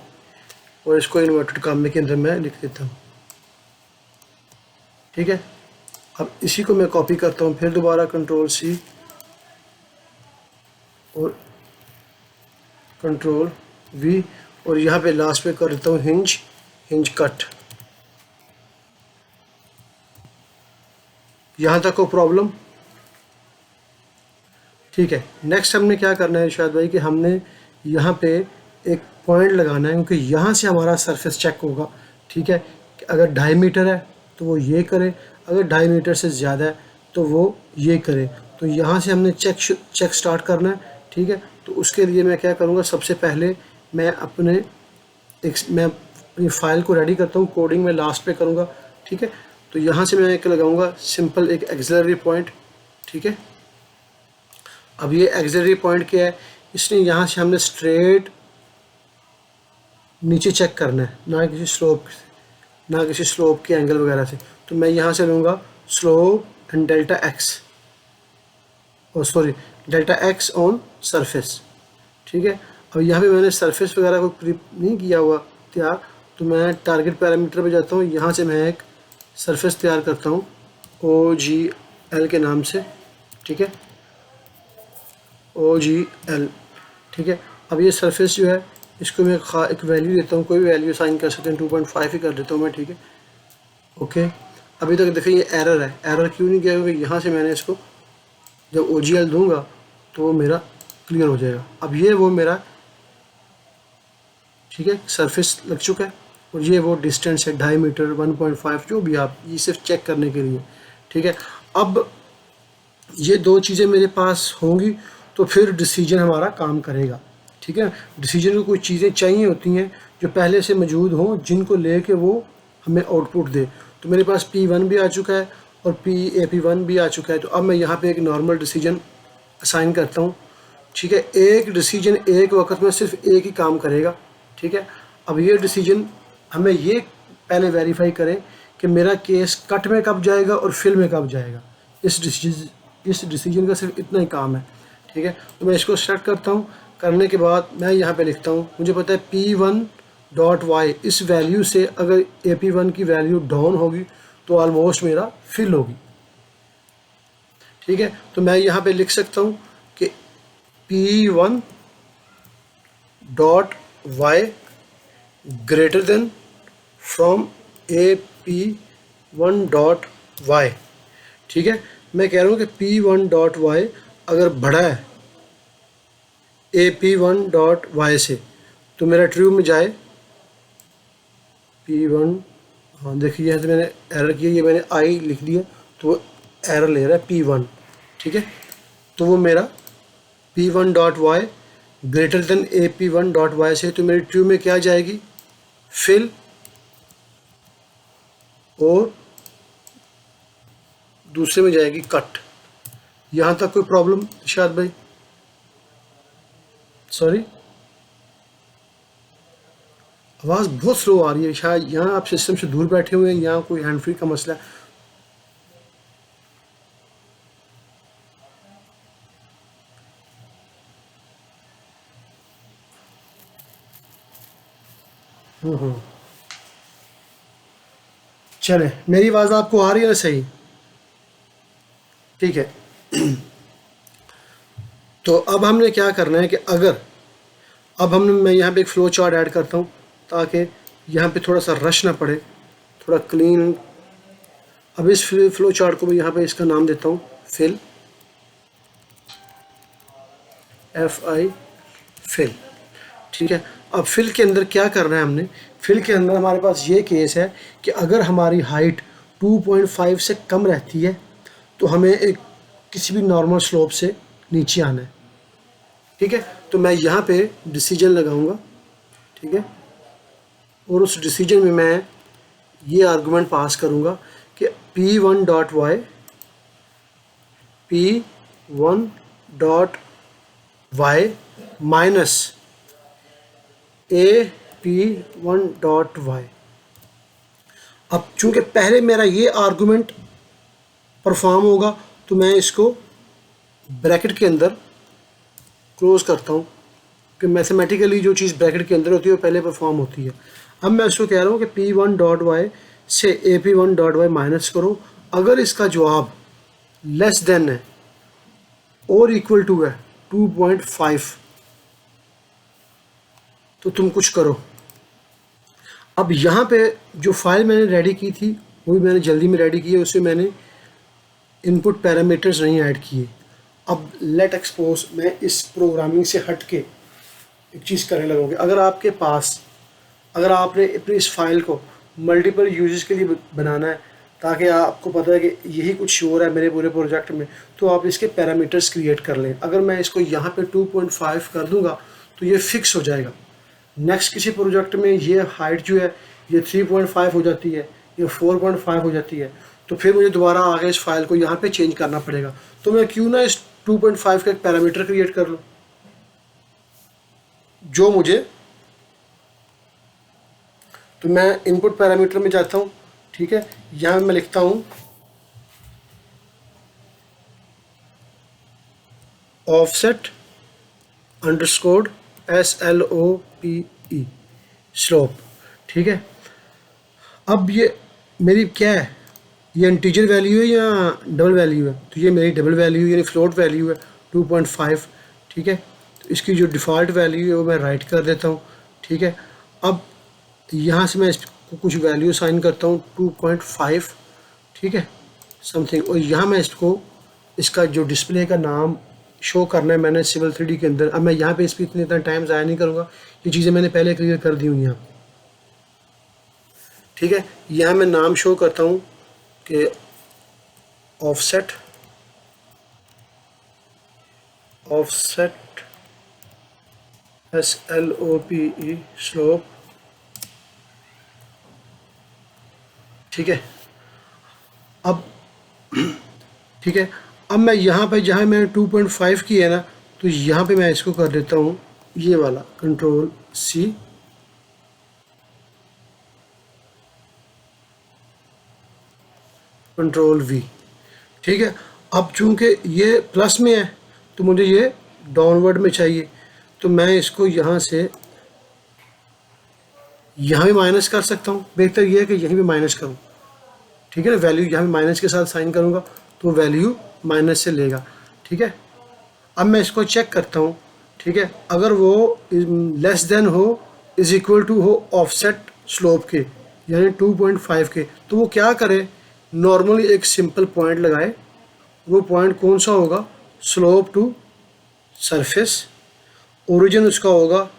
और इसको इन्वर्टेड कामे के अंदर मैं लिख देता हूँ। ठीक है, अब इसी को मैं कॉपी करता हूँ, फिर दोबारा कंट्रोल सी और कंट्रोल वी, और यहाँ पे लास्ट पे कर देता हूँ हिंज कट। यहाँ तक को प्रॉब्लम ठीक है। नेक्स्ट हमने क्या करना है इरशाद भाई कि हमने यहाँ पे एक पॉइंट लगाना है, क्योंकि यहाँ से हमारा सरफेस चेक होगा। ठीक है, अगर 2.5 मीटर है तो वो ये करे, अगर 2.5 मीटर से ज़्यादा है तो वो ये करे। तो यहाँ से हमने चेक स्टार्ट करना है। ठीक है, तो उसके लिए मैं क्या करूँगा, सबसे पहले मैं अपनी फ़ाइल को रेडी करता हूँ, कोडिंग में लास्ट पे करूँगा। ठीक है, तो यहाँ से मैं एक लगाऊँगा सिंपल एक एक्सिलरी पॉइंट। ठीक है, अब ये एक्सिलरी पॉइंट क्या है, इसलिए यहाँ से हमने स्ट्रेट नीचे चेक करना है, ना किसी स्लोप के एंगल वगैरह से। तो मैं यहाँ से लूँगा slope and delta x on surface. ठीक है, अब यहाँ पे मैंने सरफेस वगैरह को क्लिप नहीं किया हुआ तैयार, तो मैं टारगेट पैरामीटर पे जाता हूँ, यहाँ से मैं एक सरफेस तैयार करता हूँ OGL के नाम से। ठीक है, OGL। ठीक है, अब ये सरफेस जो है इसको मैं एक वैल्यू देता हूँ, कोई भी वैल्यू साइन कर सकते हैं, 2.5 ही कर देता हूँ मैं। ठीक है, ओके। अभी तक देखिए ये एरर है, एरर क्यों नहीं गया, क्योंकि यहाँ से मैंने इसको जब OGL दूंगा तो वो मेरा क्लियर हो जाएगा। अब ये वो मेरा ठीक है सरफेस लग चुका है, और ये वो डिस्टेंस है 2.5 मीटर 1.5 जो भी आप, ये सिर्फ चेक करने के लिए। ठीक है, अब ये दो चीज़ें मेरे पास होंगी तो फिर डिसीजन हमारा काम करेगा। ठीक है, डिसीजन को कुछ चीज़ें चाहिए होती हैं जो पहले से मौजूद हों, जिनको लेके वो हमें आउटपुट दे। तो मेरे पास P1 भी आ चुका है और AP1 भी आ चुका है। तो अब मैं यहाँ पे एक नॉर्मल डिसीजन असाइन करता हूँ। ठीक है, एक डिसीजन एक वक्त में सिर्फ एक ही काम करेगा। ठीक है, अब ये डिसीजन हमें ये पहले वेरीफाई करें कि मेरा केस कट में कब जाएगा और फिल में कब जाएगा। इस डिसीजन का सिर्फ इतना ही काम है। ठीक है, तो मैं इसको सेलेक्ट करता हूँ, करने के बाद मैं यहाँ पे लिखता हूँ, मुझे पता है P1.y इस वैल्यू से अगर AP1 की वैल्यू डाउन होगी तो ऑलमोस्ट मेरा फिल होगी। ठीक है, तो मैं यहाँ पे लिख सकता हूँ कि P1.y greater than from AP1.y। ठीक है, मैं कह रहा हूँ कि P1.y अगर बड़ा है AP1.y से तो मेरा ट्रू में जाए P1। हाँ देखिए, यहाँ से मैंने एरर किया, ये मैंने I लिख दिया तो वो एरर ले रहा है P1। ठीक है, तो वो मेरा P1.y ग्रेटर देन AP1.y से, तो मेरी ट्रू में क्या जाएगी, फिल, और दूसरे में जाएगी कट। यहाँ तक कोई प्रॉब्लम इरशाद भाई? सॉरी, आवाज़ बहुत स्लो आ रही है, शायद यहाँ आप सिस्टम से दूर बैठे हुए हैं, यहाँ कोई हैंड फ्री का मसला है। चले, मेरी आवाज़ आपको आ रही है ना सही? ठीक है, तो अब हमने क्या करना है कि मैं यहाँ पे एक फ़्लो चार्ट ऐड करता हूँ ताकि यहाँ पे थोड़ा सा रश ना पड़े, थोड़ा क्लीन। अब इस फ़्लो चार्ट को मैं यहाँ पे इसका नाम देता हूँ फिल, FI फिल। ठीक है, अब फिल के अंदर क्या करना है हमने, फिल के अंदर हमारे पास ये केस है कि अगर हमारी हाइट 2.5 से कम रहती है तो हमें एक किसी भी नॉर्मल स्लोप से नीचे आना है। ठीक है, तो मैं यहाँ पे डिसीजन लगाऊंगा। ठीक है, और उस डिसीजन में मैं ये आर्गुमेंट पास करूँगा कि P1.y माइनस AP1.y। अब चूंकि पहले मेरा ये आर्गुमेंट परफॉर्म होगा तो मैं इसको ब्रैकेट के अंदर क्लोज करता हूँ कि मैथमेटिकली जो चीज़ ब्रैकेट के अंदर होती है वो पहले परफॉर्म होती है। अब मैं उसको कह रहा हूँ कि P1.y से AP1.y माइनस करो, अगर इसका जवाब लेस देन है और इक्वल टू है 2.5 तो तुम कुछ करो। अब यहाँ पे जो फाइल मैंने रेडी की थी वो भी मैंने जल्दी में रेडी की है, उसमें मैंने इनपुट पैरामीटर्स नहीं ऐड किए। अब लेट एक्सपोज मैं इस प्रोग्रामिंग से हट के एक चीज़ करने लगोगे। अगर आपने अपनी इस फाइल को मल्टीपल यूजेस के लिए बनाना है ताकि आपको पता है कि यही कुछ शोर है मेरे पूरे प्रोजेक्ट में, तो आप इसके पैरामीटर्स क्रिएट कर लें। अगर मैं इसको यहाँ पे 2.5 कर दूंगा तो ये फिक्स हो जाएगा। नेक्स्ट किसी प्रोजेक्ट में ये हाइट जो है ये 3.5 हो जाती है, ये 4.5 हो जाती है, तो फिर मुझे दोबारा आगे इस फाइल को यहाँ पे चेंज करना पड़ेगा। तो मैं क्यों ना इस 2.5 का एक पैरामीटर क्रिएट कर लूँ जो मुझे, तो मैं इनपुट पैरामीटर में जाता हूँ, ठीक है। यहाँ मैं लिखता हूँ ऑफसेट अंडरस्कोर SLOPE स्लोप, ठीक है। अब ये मेरी क्या है, ये इंटीजर वैल्यू है या डबल वैल्यू है, तो ये मेरी डबल वैल्यू यानी फ्लोट वैल्यू है 2.5, ठीक है। तो इसकी जो डिफ़ॉल्ट वैल्यू है वो मैं राइट कर देता हूँ, ठीक है। अब यहाँ से मैं इसको कुछ वैल्यू साइन करता हूँ 2.5, ठीक है, समथिंग, और यहाँ मैं इसका जो डिस्प्ले का नाम शो करना है मैंने Civil 3D के अंदर। अब मैं यहाँ पे इस पर इतना टाइम ज़ाया नहीं करूँगा, ये चीज़ें मैंने पहले क्लियर कर दी हुई हैं, ठीक है। यहाँ मैं नाम शो करता हूँ कि ऑफसेट SLOPE स्लोप, ठीक है। अब ठीक है, अब मैं यहाँ पे जहाँ मैंने 2.5 की है ना, तो यहाँ पे मैं इसको कर देता हूँ ये वाला Ctrl+C, Ctrl+V, ठीक है। अब चूंकि ये प्लस में है तो मुझे ये डाउनवर्ड में चाहिए, तो मैं इसको यहाँ से यहाँ भी माइनस कर सकता हूँ। बेहतर ये है कि यहीं भी माइनस करूँ, ठीक है ना। वैल्यू यहाँ भी माइनस के साथ साइन करूँगा तो वैल्यू माइनस से लेगा, ठीक है। अब मैं इसको चेक करता हूँ, ठीक है। अगर वो लेस देन हो इज इक्वल टू हो ऑफसेट स्लोप के यानी 2.5 के, तो वो क्या करे, नॉर्मली एक सिंपल पॉइंट लगाए। वो पॉइंट कौन सा होगा, स्लोप टू सरफेस, ओरिजिन उसका होगा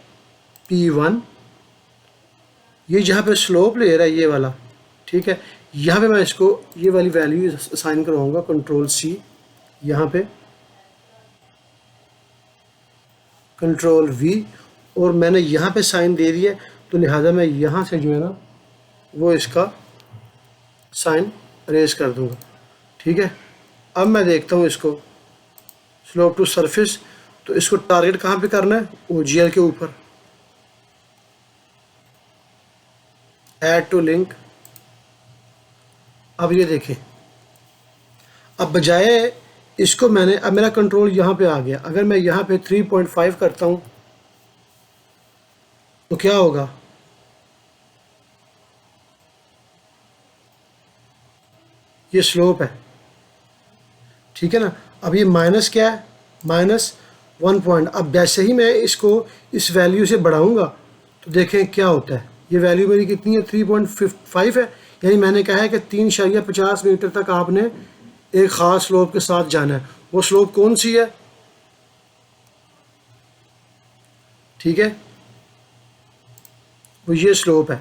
P1, ये जहाँ पे स्लोप ले रहा है ये वाला, ठीक है। यहाँ पे मैं इसको ये वाली वैल्यू असाइन करवाऊँगा Ctrl+C, यहाँ पे Ctrl+V, और मैंने यहाँ पे साइन दे दिया, तो लिहाजा मैं यहाँ से जो है ना वो इसका साइन अरेज कर दूँगा, ठीक है। अब मैं देखता हूँ इसको स्लोप टू सरफेस, तो इसको टारगेट कहाँ पे करना है, OGL के ऊपर, ऐड टू लिंक। अब ये देखें, अब बजाय इसको मैंने, अब मेरा कंट्रोल यहाँ पे आ गया। अगर मैं यहाँ पे 3.5 करता हूँ तो क्या होगा, ये स्लोप है, ठीक है ना। अब ये माइनस क्या है, -1 पॉइंट। अब जैसे ही मैं इसको इस वैल्यू से बढ़ाऊंगा तो देखें क्या होता है। ये वैल्यू मेरी कितनी है, 3.5 है, यानी मैंने कहा है कि 3.50 मीटर तक आपने एक ख़ास स्लोप के साथ जाना है। वो स्लोप कौन सी है, ठीक है, वो ये स्लोप है।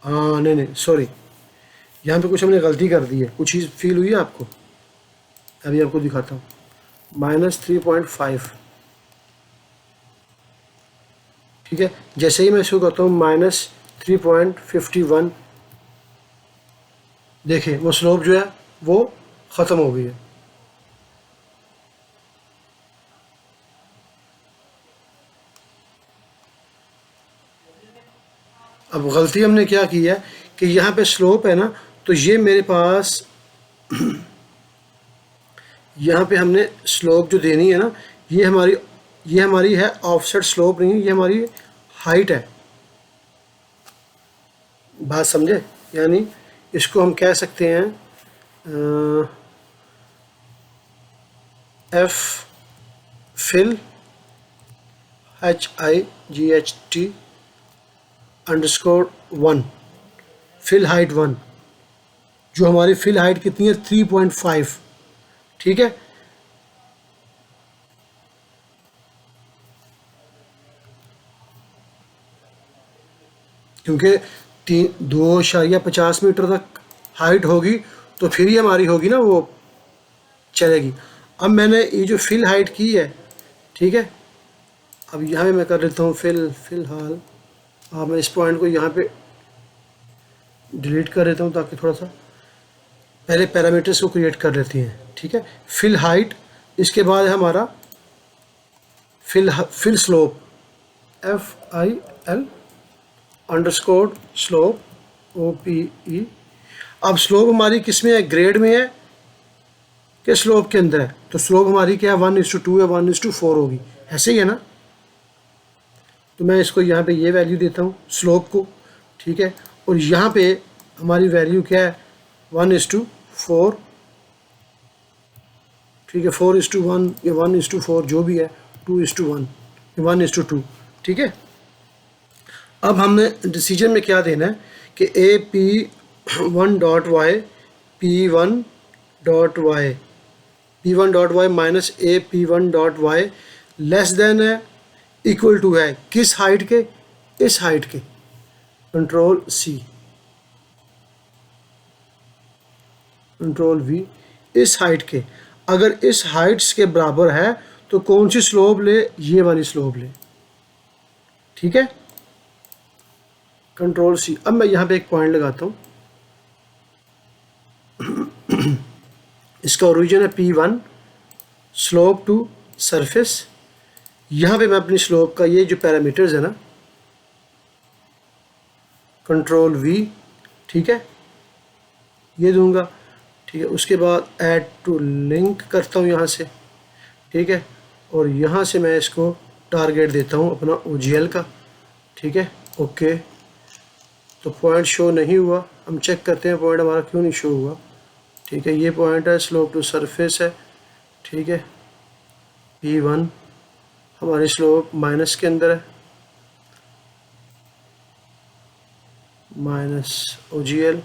हाँ नहीं सॉरी, यहाँ पे कुछ हमने गलती कर दी है, कुछ चीज़ फील हुई है आपको, अभी आपको दिखाता हूँ। -3.5, ठीक है। जैसे ही मैं इसको करता हूँ -3.51, देखिए वो स्लोप जो है वो ख़त्म हो गई है। अब गलती हमने क्या की है कि यहाँ पे स्लोप है ना, तो ये मेरे पास यहाँ पे हमने स्लोप जो देनी है ना, ये हमारी है ऑफसेट स्लोप नहीं है, ये हमारी हाइट है। बात समझे? यानी इसको हम कह सकते हैं F fill HIGHT _1 fill height 1, जो हमारी फिल हाइट कितनी है 3.5, ठीक है। क्योंकि 2.50 मीटर तक हाइट होगी तो फिर ही हमारी होगी ना वो चलेगी। अब मैंने ये जो फिल हाइट की है, ठीक है, अब यहाँ पे मैं कर लेता हूँ फिलहाल मैं इस पॉइंट को यहाँ पे डिलीट कर देता हूँ ताकि थोड़ा सा पहले पैरामीटर्स को क्रिएट कर लेती हैं, ठीक है। फिल हाइट, इसके बाद है हमारा fill slope FIL _slope OPE। अब स्लोप हमारी किस में है, ग्रेड में है कि स्लोप के अंदर है? तो स्लोप हमारी क्या है 1:2 या 1:4 होगी, ऐसे ही है ना। तो मैं इसको यहाँ पे ये वैल्यू देता हूँ स्लोप को, ठीक है। और यहाँ पे हमारी वैल्यू क्या है 1:4, ठीक है, 4:1 या 1:4 जो भी है, 2:1 या 1:2, ठीक है। अब हमने डिसीजन में क्या देना है कि AP1.y P1.y minus AP1.y less then है इक्वल टू है किस हाइट के, इस हाइट के, कंट्रोल V, इस हाइट के। अगर इस हाइट्स के बराबर है तो कौन सी स्लोप ले, ये वाली स्लोप ले, ठीक है, कंट्रोल C। अब मैं यहाँ पे एक पॉइंट लगाता हूँ, इसका ओरिजिन है P1, स्लोप टू सरफेस। यहाँ पे मैं अपनी स्लोप का ये जो पैरामीटर्स है ना, कंट्रोल V, ठीक है, ये दूंगा, ठीक है। उसके बाद ऐड टू लिंक करता हूँ यहाँ से, ठीक है, और यहाँ से मैं इसको टारगेट देता हूँ अपना OGL का, ठीक है, ओके। तो पॉइंट शो नहीं हुआ, हम चेक करते हैं पॉइंट हमारा क्यों नहीं शो हुआ, ठीक है। ये पॉइंट है, स्लोप टू सरफेस है, ठीक है। P1 हमारी स्लोप माइनस के अंदर है, माइनस OGL,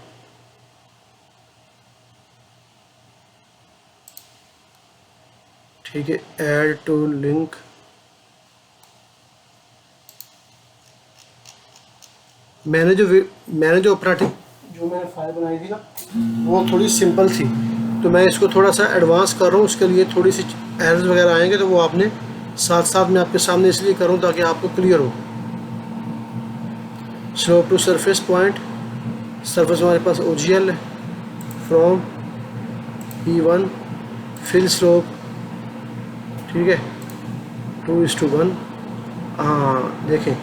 ठीक है, ऐड टू लिंक, मैंने जो ऑपरेटिंग जो मैंने फाइल बनाई थी ना वो थोड़ी सिंपल थी, तो मैं इसको थोड़ा सा एडवांस कर रहा हूँ, उसके लिए थोड़ी सी एरर्स वगैरह आएंगे तो वो आपने साथ साथ मैं आपके सामने इसलिए करूँ ताकि आपको क्लियर हो। Slope to surface point, surface हमारे पास OGL है, फ्रॉम P1 फिल स्लोप, ठीक है, 2:1। हाँ देखें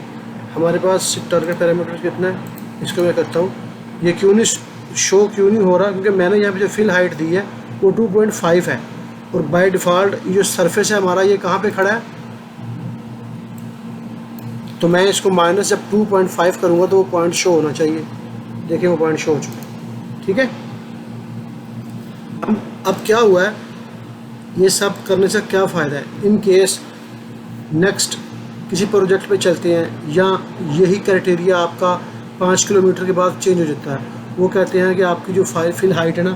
हमारे पास टारगेट पैरामीटर कितना है, इसको मैं करता हूँ, ये क्यों नहीं शो क्यों नहीं हो रहा, क्योंकि मैंने यहाँ पे जो फिल हाइट दी है वो 2.5 है, और बाय डिफ़ॉल्ट ये जो सरफेस है हमारा ये कहाँ पे खड़ा है, तो मैं इसको माइनस जब 2.5 करूँगा तो वो पॉइंट शो होना चाहिए। देखिए वो पॉइंट शो हो चुका है, ठीक है। अब क्या हुआ है, ये सब करने से क्या फ़ायदा है, इन केस नेक्स्ट किसी प्रोजेक्ट पे चलते हैं या यही क्राइटेरिया आपका 5 किलोमीटर के बाद चेंज हो जाता है, वो कहते हैं कि आपकी जो फिल हाइट है ना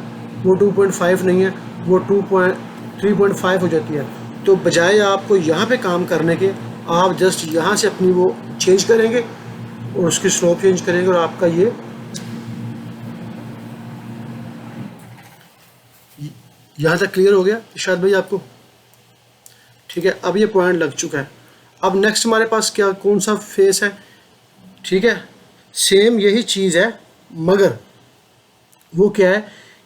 वो 2.5 नहीं है, वो 3.5 हो जाती है, तो बजाय आपको यहाँ पे काम करने के आप जस्ट यहाँ से अपनी वो चेंज करेंगे और उसकी स्लोप चेंज करेंगे और आपका ये यहाँ तक क्लियर हो गया इरशाद भाई आपको, ठीक है। अब ये पॉइंट लग चुका है। अब नेक्स्ट हमारे पास क्या कौन सा फेस है, ठीक है, सेम यही चीज़ है, मगर वो क्या है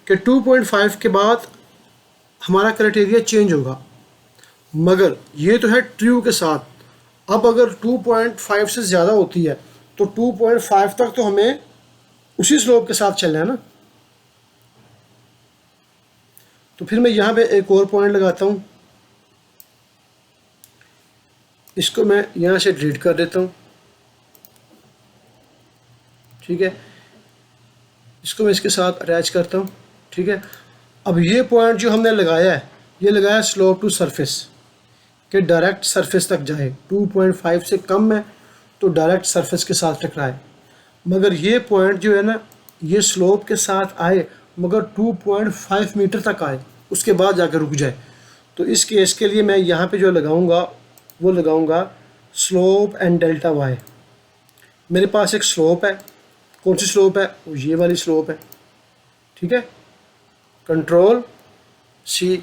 कि 2.5 के बाद हमारा क्राइटेरिया चेंज होगा, मगर ये तो है ट्रू के साथ। अब अगर 2.5 से ज़्यादा होती है तो 2.5 तक तो हमें उसी स्लोप के साथ चलना है ना, तो फिर मैं यहाँ पे एक और पॉइंट लगाता हूँ, इसको मैं यहाँ से डिलीट कर देता हूँ, ठीक है। इसको मैं इसके साथ अटैच करता हूँ, ठीक है। अब ये पॉइंट जो हमने लगाया है, ये लगाया स्लोप टू सरफेस, कि डायरेक्ट सरफेस तक जाए, 2.5 से कम है तो डायरेक्ट सरफेस के साथ टकराए। मगर ये पॉइंट जो है ना, ये स्लोप के साथ आए मगर 2.5 मीटर तक आए, उसके बाद जाकर रुक जाए। तो इस केस के लिए मैं यहाँ पे जो लगाऊंगा वो लगाऊंगा स्लोप एंड डेल्टा वाई। मेरे पास एक स्लोप है, कौन सी स्लोप है, वो ये वाली स्लोप है, ठीक है। कंट्रोल सी,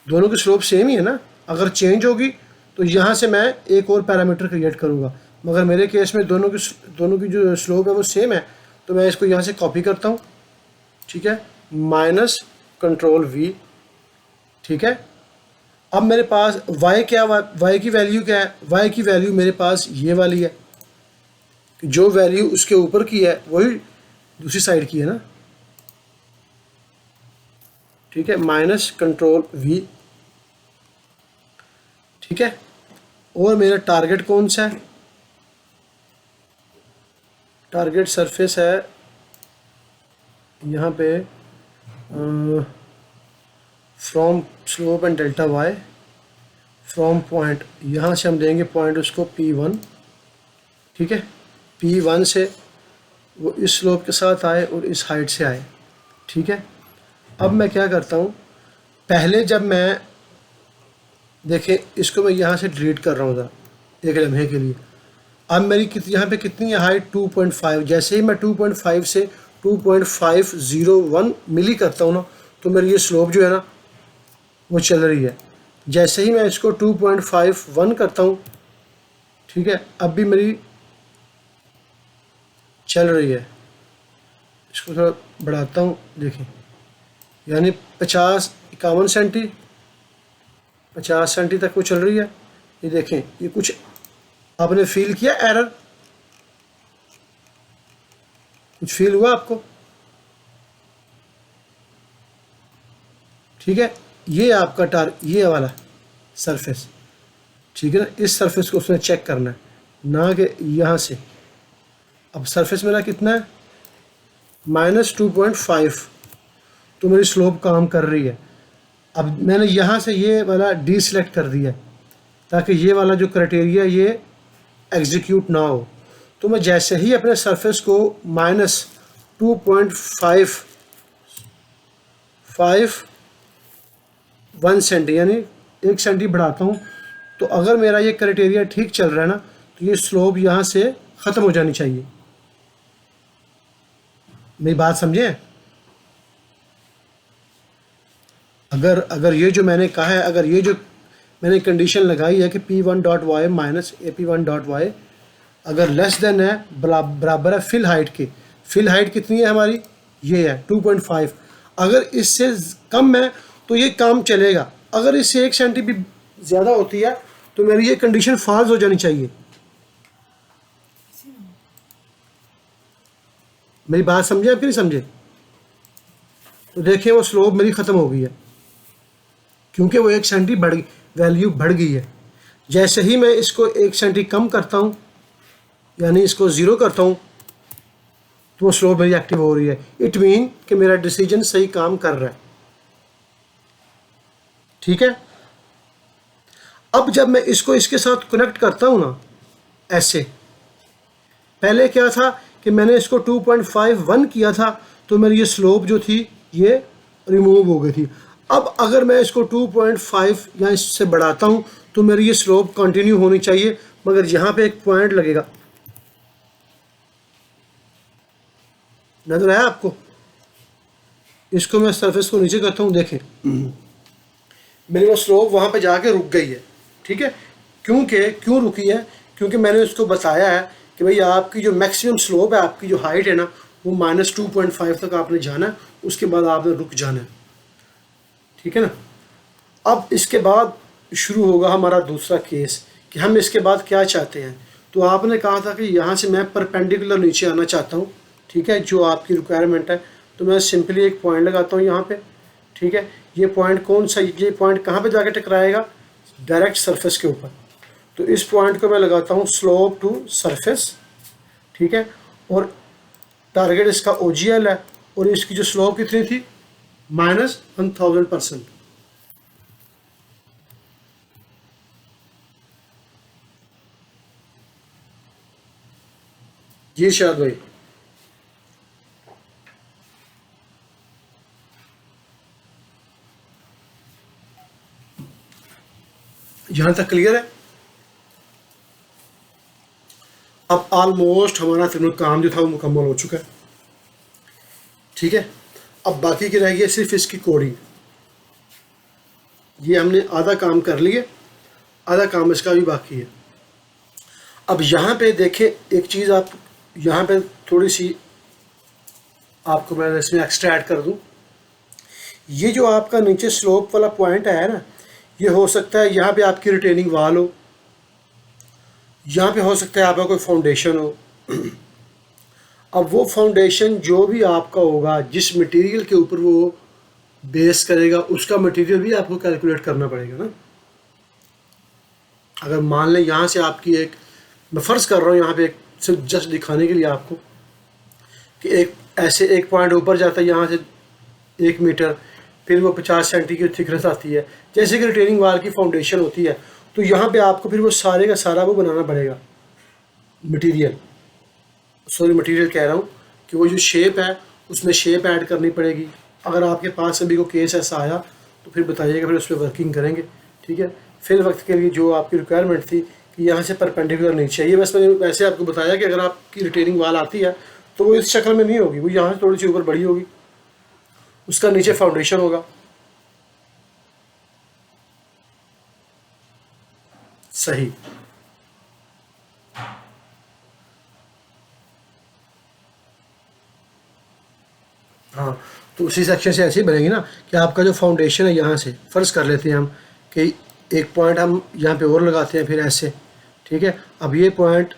दोनों की स्लोप सेम ही है ना। अगर चेंज होगी तो यहाँ से मैं एक और पैरामीटर क्रिएट करूँगा, मगर मेरे केस में दोनों की जो स्लोप है वो सेम है। तो मैं इसको यहाँ से कॉपी करता हूँ, ठीक है, माइनस कंट्रोल वी, ठीक है। अब मेरे पास y क्या, y की वैल्यू क्या है, y की वैल्यू मेरे पास ये वाली है, जो वैल्यू उसके ऊपर की है वही दूसरी साइड की है ना, ठीक है, माइनस कंट्रोल वी, ठीक है। और मेरा टारगेट कौन सा है, टारगेट सरफेस है यहाँ पे from slope and delta Y from point, यहाँ से हम देंगे पॉइंट उसको P1, ठीक है। P1 से वो इस स्लोप के साथ आए और इस हाइट से आए, ठीक है। अब मैं क्या करता हूँ, पहले जब मैं देखें इसको मैं यहाँ से डिलीट कर रहा हूँ था एक लम्हे के लिए। अब मेरी यहाँ पे कितनी है हाइट, 2.5। जैसे ही मैं 2.5 से 2.501 मिली करता हूँ ना, तो मेरी ये स्लोप जो है ना वो चल रही है। जैसे ही मैं इसको 2.51 करता हूँ, ठीक है, अब भी मेरी चल रही है। इसको थोड़ा बढ़ाता हूँ, देखें, यानी 51 सेंटी, 50 सेंटी तक वो चल रही है। ये देखें, ये कुछ आपने फील किया एरर, कुछ फील हुआ आपको, ठीक है। ये आपका ये वाला सरफेस, ठीक है ना, इस सरफेस को उसने चेक करना है, ना कि यहाँ से। अब सरफेस मेरा कितना है, -2.5, तो मेरी स्लोप काम कर रही है। अब मैंने यहाँ से ये वाला डी सिलेक्ट कर दिया ताकि ये वाला जो क्राइटेरिया ये एग्जीक्यूट ना हो। तो मैं जैसे ही अपने सरफेस को -2.51 सेंटी यानी 1 सेंटी बढ़ाता हूँ, तो अगर मेरा ये क्राइटेरिया ठीक चल रहा है ना, तो ये स्लोप यहाँ से ख़त्म हो जानी चाहिए। मेरी बात समझे? अगर ये जो मैंने कहा है, अगर ये जो मैंने कंडीशन लगाई है कि P1.y माइनस AP1.y अगर लेस देन है, बराबर है फिल हाइट के, फिल हाइट कितनी है हमारी, ये है 2.5। अगर इससे कम है तो ये काम चलेगा, अगर इससे 1 सेंटी भी ज़्यादा होती है तो मेरी ये कंडीशन फॉल्स हो जानी चाहिए। मेरी बात समझे आप कि नहीं समझे? तो देखिए वो स्लोप मेरी ख़त्म हो गई है, क्योंकि वो 1 सेंटी वैल्यू बढ़ गई है। जैसे ही मैं इसको 1 सेंटी कम करता हूँ, यानी इसको 0 करता हूँ, तो वो स्लोप मेरी एक्टिव हो रही है। इट मीन कि मेरा डिसीजन सही काम कर रहा है, ठीक है। अब जब मैं इसको इसके साथ कनेक्ट करता हूँ ना, ऐसे, पहले क्या था कि मैंने इसको 2.51 किया था तो मेरी ये स्लोप जो थी ये रिमूव हो गई थी। अब अगर मैं इसको 2.5 या इससे बढ़ाता हूँ तो मेरी ये स्लोप कंटिन्यू होनी चाहिए, मगर यहाँ पे एक पॉइंट लगेगा, नजर आया आपको? इसको मैं सरफेस को नीचे करता हूँ, देखें मेरी वो स्लोप वहाँ पे जाके रुक गई है, ठीक है। क्यों रुकी है? क्योंकि मैंने उसको बताया है कि भाई आपकी जो मैक्सिमम स्लोप है, आपकी जो हाइट है ना, वो -2.5 तक आपने जाना है, उसके बाद आपने रुक जाना है, ठीक है ना। अब इसके बाद शुरू होगा हमारा दूसरा केस कि हम इसके बाद क्या चाहते हैं। तो आपने कहा था कि यहाँ से मैं परपेंडिकुलर नीचे आना चाहता हूँ, ठीक है, जो आपकी रिक्वायरमेंट है। तो मैं सिंपली एक पॉइंट लगाता हूँ यहाँ पे, ठीक है। ये पॉइंट कौन सा, ये पॉइंट कहाँ पे जाके टकराएगा, डायरेक्ट सरफेस के ऊपर। तो इस पॉइंट को मैं लगाता हूँ स्लोप टू सरफेस, ठीक है। और टारगेट इसका OGL है, और इसकी जो स्लोप कितनी थी, -1000%। जी शायद भाई, यहाँ तक क्लियर है। अब ऑलमोस्ट हमारा तीनों काम जो था वो मुकम्मल हो चुका है, ठीक है। अब बाकी की रह गई है सिर्फ इसकी कोडिंग। ये हमने आधा काम कर लिया, आधा काम इसका भी बाकी है। अब यहाँ पे देखें एक चीज़, आप यहाँ पे थोड़ी सी आपको मैं इसमें एक्स्ट्रा ऐड कर दूँ। ये जो आपका नीचे स्लोप वाला पॉइंट है ना, ये हो सकता है यहाँ पे आपकी रिटेनिंग वाल हो, यहाँ पे हो सकता है आपका कोई फाउंडेशन हो। अब वो फाउंडेशन जो भी आपका होगा, जिस मटेरियल के ऊपर वो बेस करेगा, उसका मटेरियल भी आपको कैलकुलेट करना पड़ेगा ना। अगर मान लें यहाँ से आपकी एक, मैं फ़र्ज़ कर रहा हूँ यहाँ पे एक, सिर्फ जस्ट दिखाने के लिए आपको, कि एक ऐसे एक पॉइंट ऊपर जाता है यहाँ से 1 मीटर, फिर वो 50 सेंटी की थिकनेस आती है, जैसे कि रिटेनिंग वाल की फाउंडेशन होती है। तो यहाँ पे आपको फिर वो सारे का सारा वो बनाना पड़ेगा मटेरियल, सॉरी मटेरियल कह रहा हूँ, कि वो जो शेप है उसमें शेप ऐड करनी पड़ेगी। अगर आपके पास अभी को केस ऐसा आया तो फिर बताइएगा, फिर उस पर वर्किंग करेंगे, ठीक है। फिर वक्त के लिए जो आपकी रिक्वायरमेंट थी कि यहाँ से परपेंडिकुलर नहीं चाहिए, बस मैंने वैसे आपको बताया कि अगर आपकी रिटेनिंग वाल आती है तो वो इस शक्ल में नहीं होगी, वो यहाँ से थोड़ी सी ऊपर बड़ी होगी, उसका नीचे फाउंडेशन होगा। सही, हाँ। तो उसी सेक्शन से ऐसे ही बनेगी ना, कि आपका जो फाउंडेशन है यहाँ से फ़र्ज़ कर लेते हैं हम कि एक पॉइंट हम यहाँ पे और लगाते हैं, फिर ऐसे, ठीक है। अब ये पॉइंट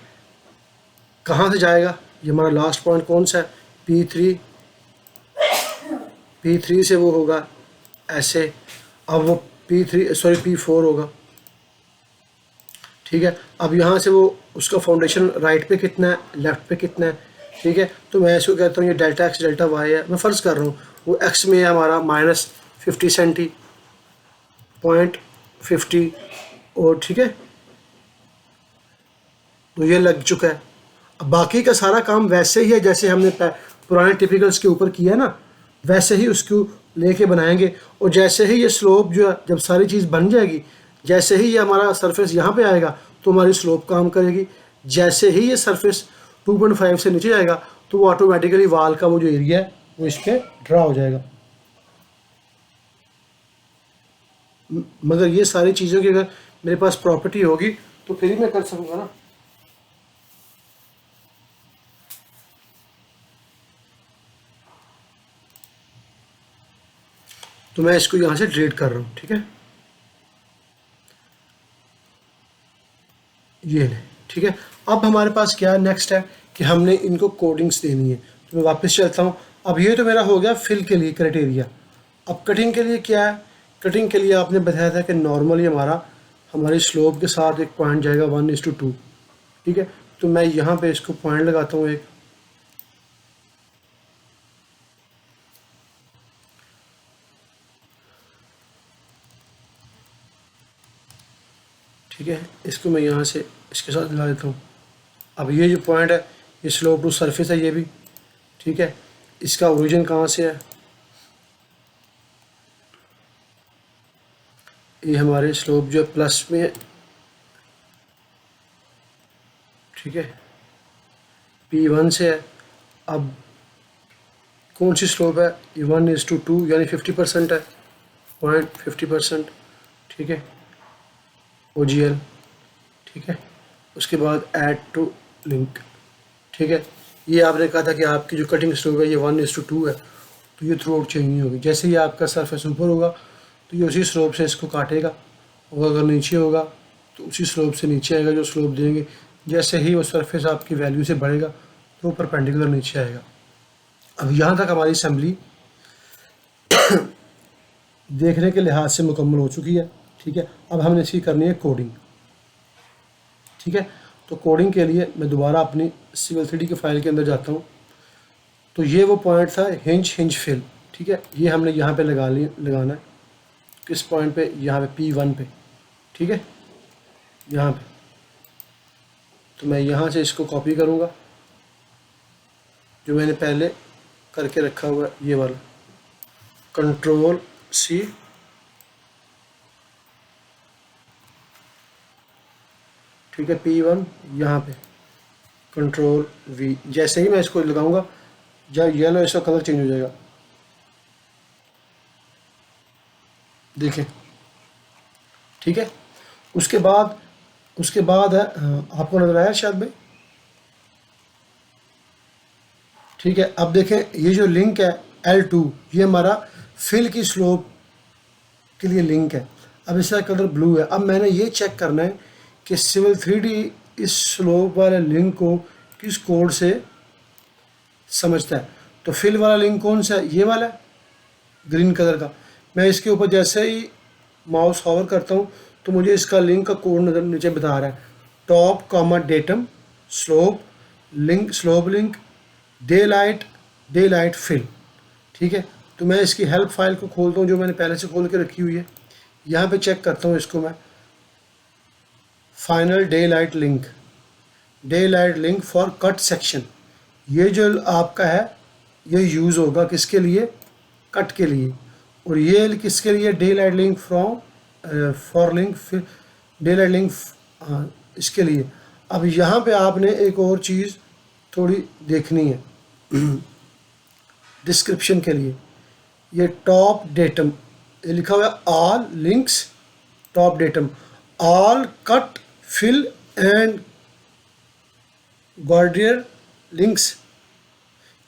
कहाँ से जाएगा, ये हमारा लास्ट पॉइंट कौन सा है, P3, P3 से वो होगा ऐसे, अब वो P4 होगा, ठीक है। अब यहाँ से वो उसका फाउंडेशन राइट पे कितना है, लेफ़्ट पे कितना है, ठीक है। तो मैं इसको कहता हूँ ये डेल्टा x डेल्टा y है, मैं फ़र्ज़ कर रहा हूँ वो x में है हमारा -50 सेंटी, 0.50, और ठीक है, तो ये लग चुका है। अब बाकी का सारा काम वैसे ही है जैसे हमने पुराने टिपिकल्स के ऊपर किया है ना, वैसे ही उसको लेके बनाएंगे। और जैसे ही ये स्लोप जो है, जब सारी चीज़ बन जाएगी, जैसे ही ये हमारा सरफेस यहाँ पे आएगा तो हमारी स्लोप काम करेगी। जैसे ही ये सरफेस 2.5 से नीचे जाएगा तो वो ऑटोमेटिकली वाल का वो जो एरिया है वो इस पर ड्रा हो जाएगा। मगर ये सारी चीज़ों की अगर मेरे पास प्रॉपर्टी होगी तो फिर ही मैं कर सकूँगा ना। तो मैं इसको यहाँ से डिलीट कर रहा हूँ, ठीक है, ये ले, ठीक है। अब हमारे पास क्या नेक्स्ट है कि हमने इनको कोडिंग्स देनी है। तो मैं वापस चलता हूँ। अब ये तो मेरा हो गया फिल के लिए क्राइटेरिया। अब कटिंग के लिए क्या है, कटिंग के लिए आपने बताया था कि नॉर्मली हमारी स्लोप के साथ एक पॉइंट जाएगा 1:2, ठीक है। तो मैं यहाँ पे इसको पॉइंट लगाता हूँ एक, ठीक है, इसको मैं यहाँ से इसके साथ मिला देता हूँ। अब ये जो पॉइंट है ये स्लोप टू सरफेस है ये भी, ठीक है। इसका ओरिजिन कहाँ से है, ये हमारे स्लोप जो है प्लस में है, ठीक है, P1 से है। अब कौन सी स्लोप है, ये 1:2 यानी 50% है, 0.50%, ठीक है, OGL, ठीक है। उसके बाद ऐड टू लिंक, ठीक है। ये आपने कहा था कि आपकी जो कटिंग स्लोप है ये 1:2 है, तो ये थ्रू आउट चेंज नहीं होगी। जैसे ही आपका सरफेस ऊपर होगा तो ये उसी स्लोप से इसको काटेगा, और अगर नीचे होगा तो उसी स्लोप से नीचे आएगा जो स्लोप देंगे। जैसे ही वो सरफेस आपकी वैल्यू से बढ़ेगा तो वो परपेंडिकुलर नीचे आएगा। अब यहाँ तक हमारी असेंबली देखने के लिहाज से मुकम्मल हो चुकी है। ठीक है, अब हमने इसकी करनी है कोडिंग। ठीक है, तो कोडिंग के लिए मैं दोबारा अपनी सिविल 3D की फाइल के अंदर जाता हूँ। तो ये वो पॉइंट था हिंज फिल। ठीक है, ये हमने यहाँ पे लगाना है। किस पॉइंट पे? यहाँ पे P1 पे। ठीक है, यहाँ पे। तो मैं यहाँ से इसको कॉपी करूँगा, जो मैंने पहले करके रखा हुआ है ये वाला, Ctrl+C, ठीक है, P1 यहाँ पे, Ctrl+V। जैसे ही मैं इसको लगाऊंगा जब येलो, इसका कलर चेंज हो जाएगा, देखें। ठीक है, उसके बाद है, आपको नजर आया शायद भाई? ठीक है, अब देखें ये जो लिंक है L2, ये हमारा फिल की स्लोप के लिए लिंक है। अब इसका कलर ब्लू है। अब मैंने ये चेक करना है कि सिविल 3D इस स्लोप वाले लिंक को किस कोड से समझता है। तो फिल वाला लिंक कौन सा है? ये वाला है, ग्रीन कलर का। मैं इसके ऊपर जैसे ही माउस होवर करता हूँ तो मुझे इसका लिंक का कोड नज़र नीचे बता रहा है, top comma datum slope link daylight fill. ठीक है, तो मैं इसकी हेल्प फाइल को खोलता हूँ जो मैंने पहले से खोल के रखी हुई है। यहाँ पे चेक करता हूँ इसको मैं, final day light link for cut section. ये जो आपका है ये यूज़ होगा किसके लिए? कट के लिए। और ये किसके लिए? Day light link for link, फिर डे लाइट लिंक इसके लिए। अब यहाँ पे आपने एक और चीज़ थोड़ी देखनी है डिस्क्रिप्शन के लिए। ये टॉप डेटम, ये लिखा हुआ है all links top datum, all cut fill and girder links,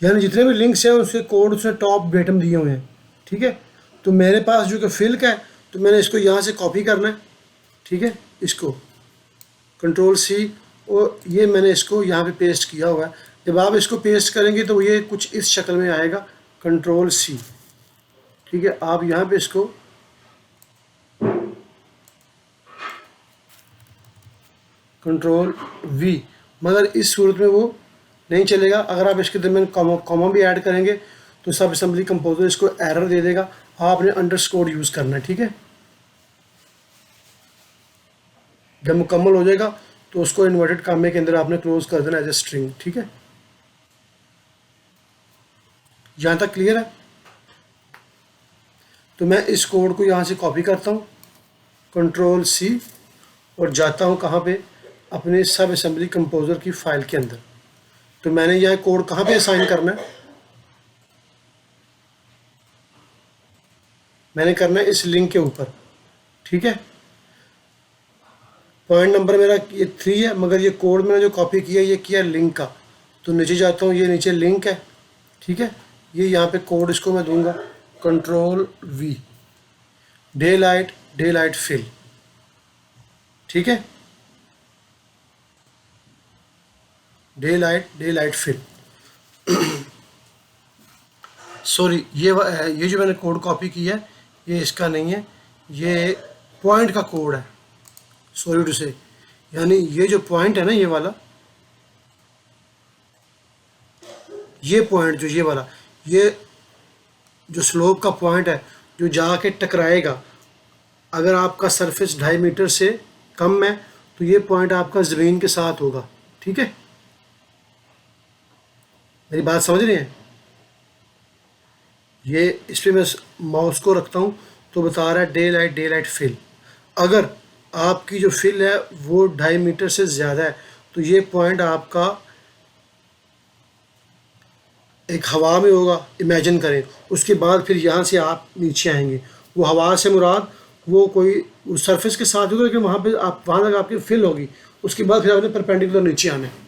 यानी जितने भी लिंक्स हैं उसके कोड उसने टॉप डेटम दिए हुए हैं। ठीक है, तो मेरे पास जो कि फिल का है तो मैंने इसको यहाँ से कॉपी करना है। ठीक है, इसको Ctrl+C, और ये मैंने इसको यहाँ पे पेस्ट किया हुआ है। जब आप इसको पेस्ट करेंगे तो ये कुछ इस शक्ल में आएगा, Ctrl+C। ठीक है, आप यहाँ पे इसको Ctrl+V, मगर इस सूरत में वो नहीं चलेगा। अगर आप इसके दरमियान कॉमा भी ऐड करेंगे तो सब असेंबली कंपोजर इसको एरर दे देगा। आपने अंडरस्कोर यूज़ करना है। ठीक है, जब मुकम्मल हो जाएगा तो उसको इन्वर्टेड कामे के अंदर आपने क्लोज कर देना एज ए स्ट्रिंग। ठीक है, यहाँ तक क्लियर है? तो मैं इस कोड को यहाँ से कॉपी करता हूँ, Ctrl+C, और जाता हूँ कहाँ पे? अपने सब असेंबली कंपोजर की फाइल के अंदर। तो मैंने यह कोड कहाँ पे असाइन करना है? मैंने करना है इस लिंक के ऊपर। ठीक है, पॉइंट नंबर मेरा ये 3 है, मगर ये कोड मैंने जो कॉपी किया ये किया लिंक का। तो नीचे जाता हूँ, ये नीचे लिंक है। ठीक है, ये यहाँ पे कोड इसको मैं दूंगा Ctrl+V, डे लाइट फिल। ठीक है, डे लाइट फिल सॉरी, ये जो मैंने कोड कॉपी किया है ये इसका नहीं है, ये पॉइंट का कोड है, सॉरी टू से। यानी ये जो पॉइंट है ना, ये वाला, ये पॉइंट जो ये वाला, ये जो स्लोप का पॉइंट है जो जाके टकराएगा, अगर आपका सरफेस 2.5 मीटर से कम है तो ये पॉइंट आपका ज़मीन के साथ होगा। ठीक है, मेरी बात समझ रहे हैं? ये इस पर मैं माउस को रखता हूँ तो बता रहा है डे लाइट फिल। अगर आपकी जो फिल है वो 2.5 मीटर से ज़्यादा है तो ये पॉइंट आपका एक हवा में होगा, इमेजिन करें। उसके बाद फिर यहाँ से आप नीचे आएंगे, वो हवा से मुराद वो कोई उस सरफेस के साथ होगा, लेकिन वहाँ पे आप वहाँ तक आपकी फिल होगी। उसके बाद फिर आपने परपेंडिकुलर नीचे आना है।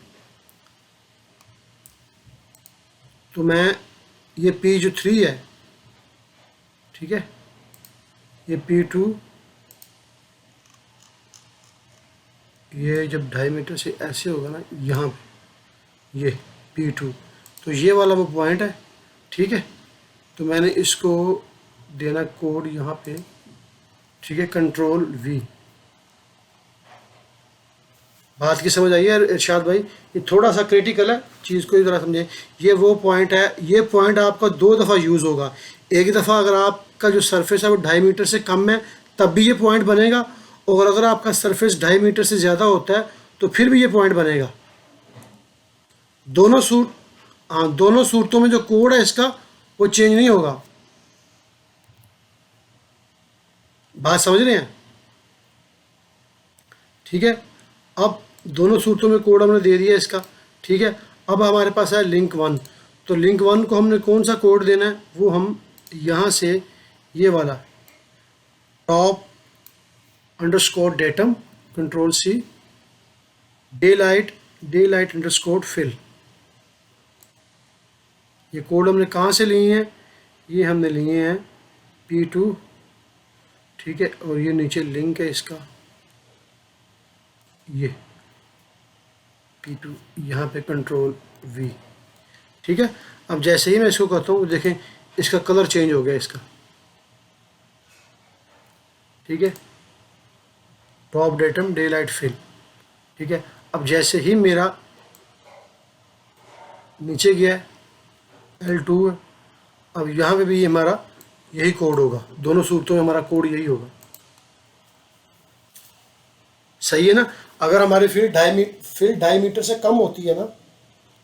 तो मैं ये P जो 3 है, ठीक है, ये P2, ये जब 2.5 मीटर से ऐसे होगा ना, यहाँ पे ये P2, तो ये वाला वो पॉइंट है। ठीक है, तो मैंने इसको देना कोड यहाँ पे, ठीक है, कंट्रोल V। बात की समझ आई है इरशाद भाई? ये थोड़ा सा क्रिटिकल है, चीज़ को इधर समझे। ये वो पॉइंट है, ये पॉइंट आपका 2 दफ़ा यूज़ होगा। एक दफ़ा अगर आपका जो सरफेस है वो 2.5 मीटर से कम है तब भी ये पॉइंट बनेगा, और अगर आपका सरफेस 2.5 मीटर से ज़्यादा होता है तो फिर भी ये पॉइंट बनेगा। दोनों सूरतों में जो कोड है इसका वो चेंज नहीं होगा। बात समझ रहे हैं? ठीक है, अब दोनों सूरतों में कोड हमने दे दिया इसका। ठीक है, अब हमारे पास है लिंक 1। तो लिंक 1 को हमने कौन सा कोड देना है, वो हम यहाँ से ये वाला top underscore datum control C daylight underscore fill, ये कोड हमने कहाँ से लिए हैं? ये हमने लिए हैं P2। ठीक है, और ये नीचे लिंक है इसका, ये P2 यहाँ पे कंट्रोल V। ठीक है, अब जैसे ही मैं इसको कहता हूँ देखें इसका कलर चेंज हो गया इसका। ठीक है, top datum daylight fill. ठीक है, अब जैसे ही मेरा नीचे गया L2 है, अब यहाँ पे भी हमारा यही कोड होगा, दोनों सूरतों में हमारा कोड यही होगा। सही है ना? अगर हमारी फील्ड 2.5 मीटर से कम होती है ना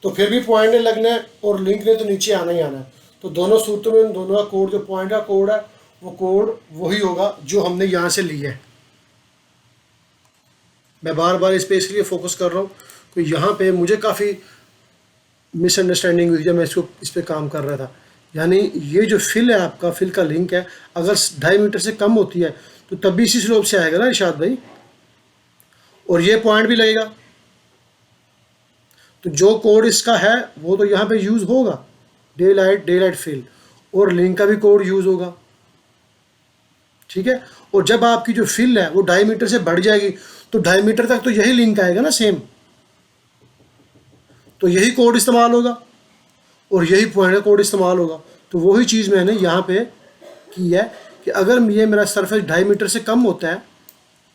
तो फिर भी पॉइंट ने लगना है और लिंक ने तो नीचे आना ही आना है। तो दोनों सूरतों में दोनों का कोड, जो पॉइंट का कोड है वो कोड वही होगा जो हमने यहाँ से लिया है। मैं बार बार इस पर इसलिए फोकस कर रहा हूँ कि यहाँ पे मुझे काफ़ी मिसअंडरस्टैंडिंग हुई जब मैं इस पर काम कर रहा था। यानी ये जो फिल है आपका, फिल का लिंक है, अगर 2.5 मीटर से कम होती है तो तब भी इसी स्लोप से आएगा ना इरशाद भाई, और ये पॉइंट भी लगेगा। तो जो कोड इसका है वो तो यहाँ पे यूज़ होगा, डे लाइट फिल, और लिंक का भी कोड यूज़ होगा। ठीक है, और जब आपकी जो फिल है वो 2.5 मीटर से बढ़ जाएगी तो 2.5 मीटर तक तो यही लिंक आएगा ना सेम, तो यही कोड इस्तेमाल होगा और यही पॉइंट का कोड इस्तेमाल होगा। तो वही चीज़ मैंने यहाँ पे की है कि अगर ये मेरा सरफेस 2.5 मीटर से कम होता है,